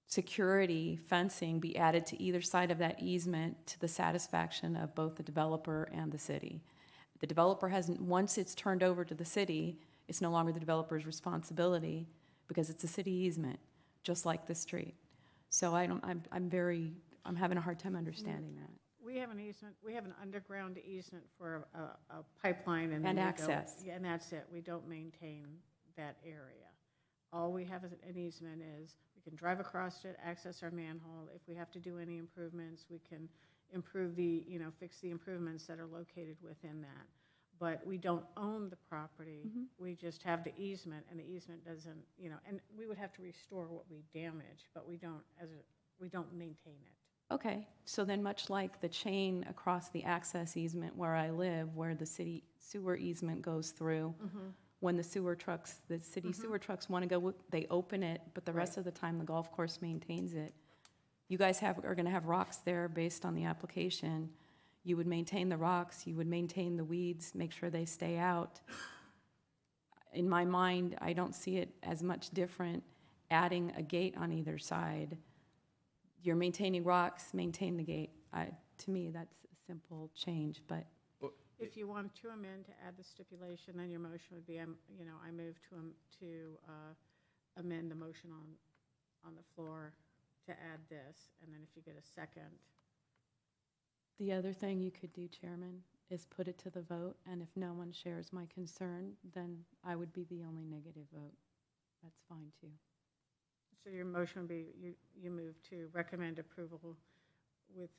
security fencing be added to either side of that easement to the satisfaction of both the developer and the city. The developer hasn't, once it's turned over to the city, it's no longer the developer's responsibility because it's a city easement, just like the street. So I'm having a hard time understanding that. We have an easement, we have an underground easement for a pipeline and And then we access. Yeah, and that's it. We don't maintain that area. All we have as an easement is we can drive across it, access our manhole. If we have to do any improvements, we can improve fix the improvements that are located within that. But we don't own the property. We just have the easement, and the easement doesn't, and we would have to restore what we damage, but we don't maintain it. Okay, so then much like the chain across the access easement where I live, where the city sewer easement goes through, when the sewer trucks, the city sewer trucks want to go, they open it, but the rest of the time, the golf course maintains it. You guys are going to have rocks there based on the application. You would maintain the rocks, you would maintain the weeds, make sure they stay out. In my mind, I don't see it as much different adding a gate on either side. You're maintaining rocks, maintain the gate. To me, that's a simple change, but If you want to amend to add the stipulation, then your motion would be, I move to amend the motion on the floor to add this, and then if you get a second. the other thing you could do, Chairman, is put it to the vote, and if no one shares my concern, then I would be the only negative vote. That's fine, too. So your motion would be, you move to recommend approval with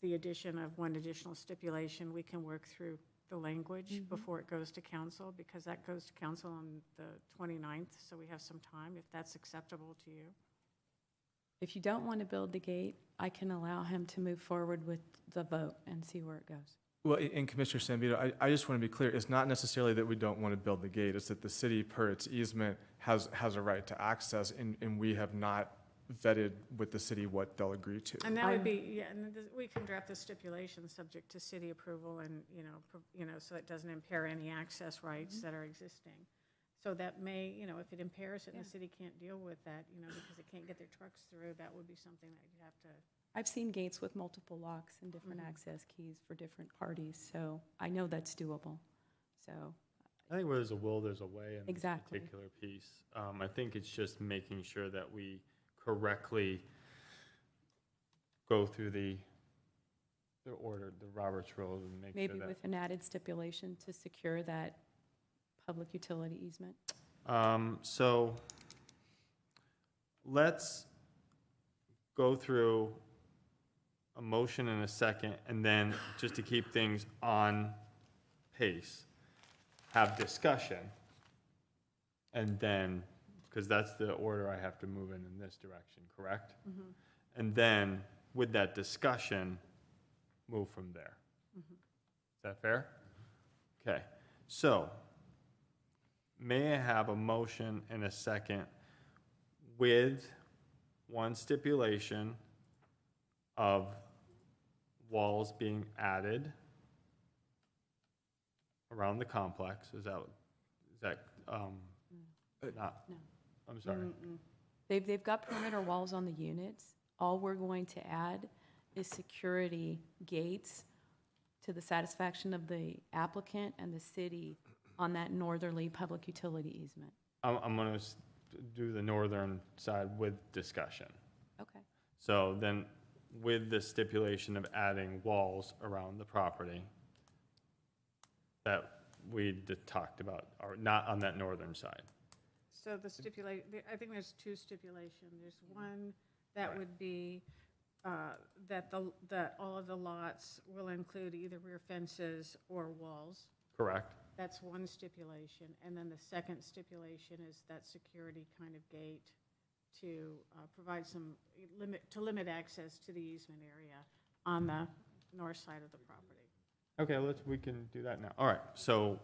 the addition of one additional stipulation. We can work through the language before it goes to council, because that goes to council on the 29th, so we have some time, if that's acceptable to you. If you don't want to build the gate, I can allow him to move forward with the vote and see where it goes. Well, in Commissioner Zambito, I just want to be clear, it's not necessarily that we don't want to build the gate, it's that the city, per its easement, has a right to access, and we have not vetted with the city what they'll agree to. And that would be, and we can draft the stipulation subject to city approval and, so it doesn't impair any access rights that are existing. So that may, if it impairs it and the city can't deal with that, because they can't get their trucks through, that would be something that you'd have to. I've seen gates with multiple locks and different access keys for different parties, so I know that's doable. So I think where there's a will, there's a way in this Exactly. particular piece. I think it's just making sure that we correctly go through the order, the Roberts Rules, and make maybe sure that. with an added stipulation to secure that public utility easement. So let's go through a motion and a second, and then just to keep things on pace, have discussion, and then, because that's the order I have to move in this direction, correct? And then, with that discussion, move from there. Is that fair? Okay, so, may I have a motion and a second with one stipulation of walls being added around the complex? Is that not? No. I'm sorry. They've got perimeter walls on the units. All we're going to add is security gates to the satisfaction of the applicant and the city on that northerly public utility easement. I'm going to do the northern side with discussion. Okay. So then, with the stipulation of adding walls around the property that we talked about, or not on that northern side. So the I think there's two stipulations. There's one that would be that all of the lots will include either rear fences or walls. Correct. That's one stipulation. And then the second stipulation is that security kind of gate to provide some limit access to the easement area on the north side of the property. Okay, we can do that now. All right, so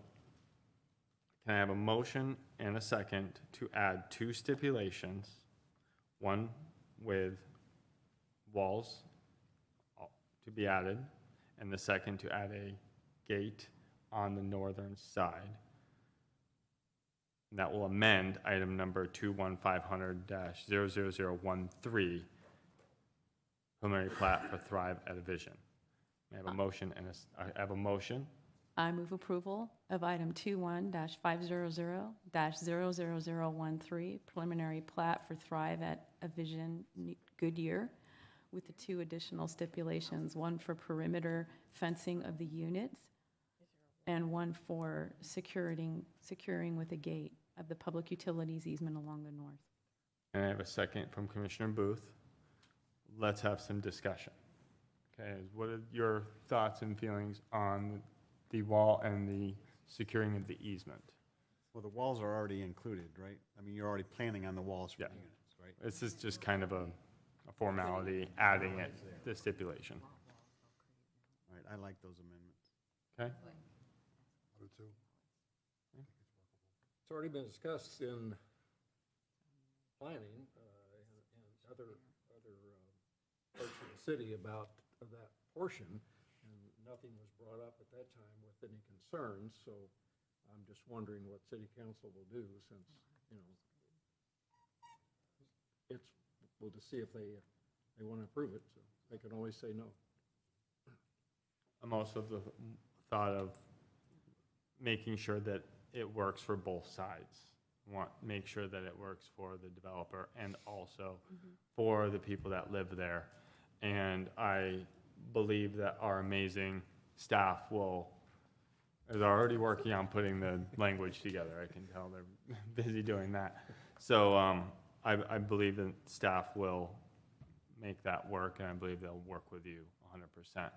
can I have a motion and a second to add two stipulations, one with walls to be added, and the second to add a gate on the northern side? And that will amend item number 21500-00013, preliminary plat for Thrive at a Vision. May I have a motion and I have a motion? I move approval of item 21-500-00013, preliminary plat for Thrive at a Vision Goodyear, with the two additional stipulations, one for perimeter fencing of the units and one for securing with a gate of the public utilities easement along the north. And I have a second from Commissioner Booth. Let's have some discussion. Okay, what are your thoughts and feelings on the wall and the securing of the easement? Well, the walls are already included, right? I mean, you're already planning on the walls for the units, right? This is just kind of a formality, adding it, the stipulation. All right, I like those amendments. Okay? already been discussed in planning and other parts of the city about that portion, and nothing was brought up at that time with any concerns, so I'm just wondering what city council will do since, we'll just see if they want to approve it, so they can always say no. I'm also of the thought of making sure that it works for both sides. Make sure that it works for the developer and also for the people that live there. And I believe that our amazing staff is already working on putting the language together. I can tell they're busy doing that. So I believe that staff will make that work, and I believe they'll work with you 100%.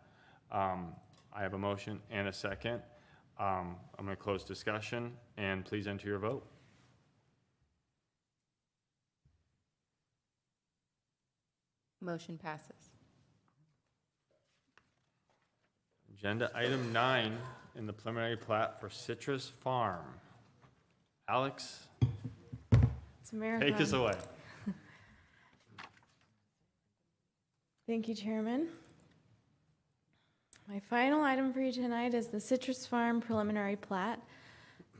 I have a motion and a second. I'm going to close discussion, and please enter your vote. Motion passes. Agenda item 9 in the preliminary plat for Citrus Farm. Alex, It's a marathon. take us away. Thank you, Chairman. My final item for you tonight is the Citrus Farm preliminary plat.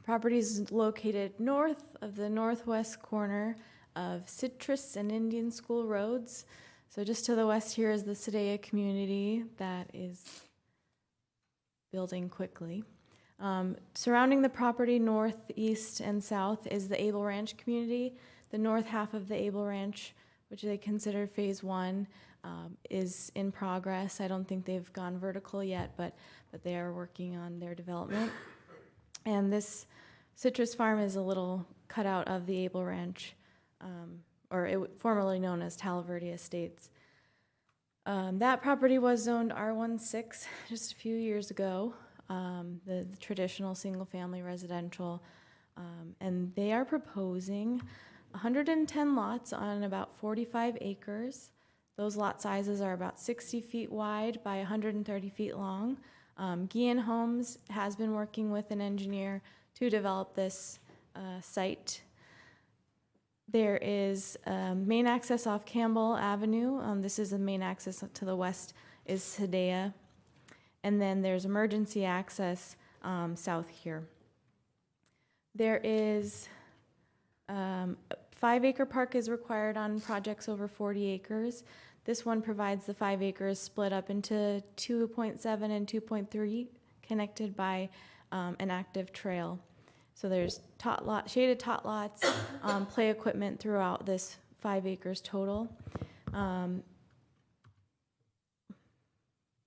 Property is located north of the northwest corner of Citrus and Indian School Roads. So just to the west here is the Sadea community that is building quickly. Surrounding the property north, east, and south is the Able Ranch community. The north half of the Able Ranch, which they consider phase 1, is in progress. I don't think they've gone vertical yet, but they are working on their development. And this Citrus Farm is a little cutout of the Able Ranch, formerly known as Talaverde Estates. That property was zoned R16 just a few years ago, the traditional single-family residential, and they are proposing 110 lots on about 45 acres. Those lot sizes are about 60 feet wide by 130 feet long. Guillen Homes has been working with an engineer to develop this site. There is main access off Campbell Avenue. This is the main access to the west is Sadea. And then there's emergency access south here. There is 5-acre park is required on projects over 40 acres. This one provides the 5 acres split up into 2.7 and 2.3 connected by an active trail. So there's shaded tot lots, play equipment throughout this 5 acres total.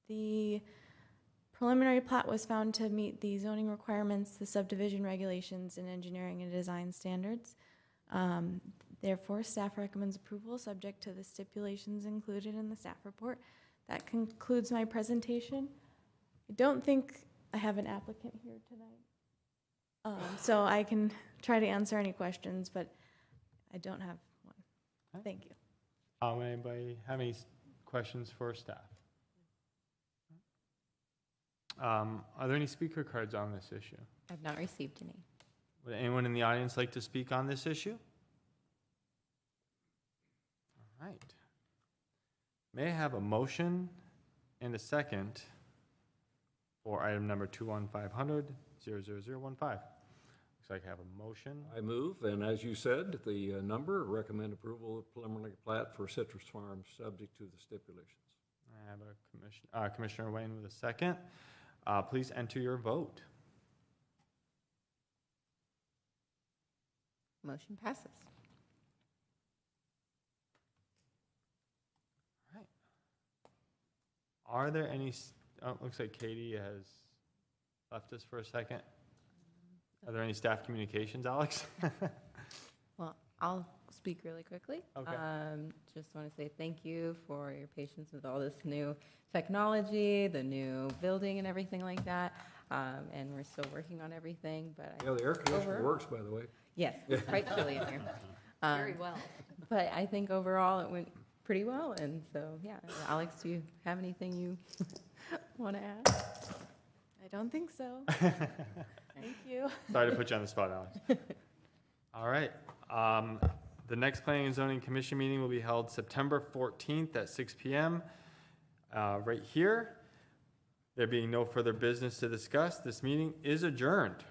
The preliminary plat was found to meet the zoning requirements, the subdivision regulations, and engineering and design standards. Therefore, staff recommends approval subject to the stipulations included in the staff report. That concludes my presentation. I don't think I have an applicant here tonight. So I can try to answer any questions, but I don't have one. Thank you. Anybody have any questions for staff? Are there any speaker cards on this issue? I've not received any. Would anyone in the audience like to speak on this issue? All right. May I have a motion and a second for item number 21500-00015? Looks like I have a motion. I move, and as you said, the number, recommend approval of preliminary plat for Citrus Farm, subject to the stipulations. I have a Commissioner Wayne with a second. Please enter your vote. Motion passes. All right. Are there any, looks like Katie has left us for a second. Are there any staff communications, Alex? Well, I'll speak really quickly. Okay. Just want to say thank you for your patience with all this new technology, the new building and everything like that. And we're still working on everything, but Yeah, the air conditioner overall- works, by the way. Yes, quite chilly in here. Very well. But I think overall it went pretty well, and so, yeah. Alex, do you have anything you want to add? I don't think so. Thank you. Sorry to put you on the spot, Alex. All right. The next Planning and Zoning Commission meeting will be held September 14th at 6 PM, right here. There being no further business to discuss, this meeting is adjourned.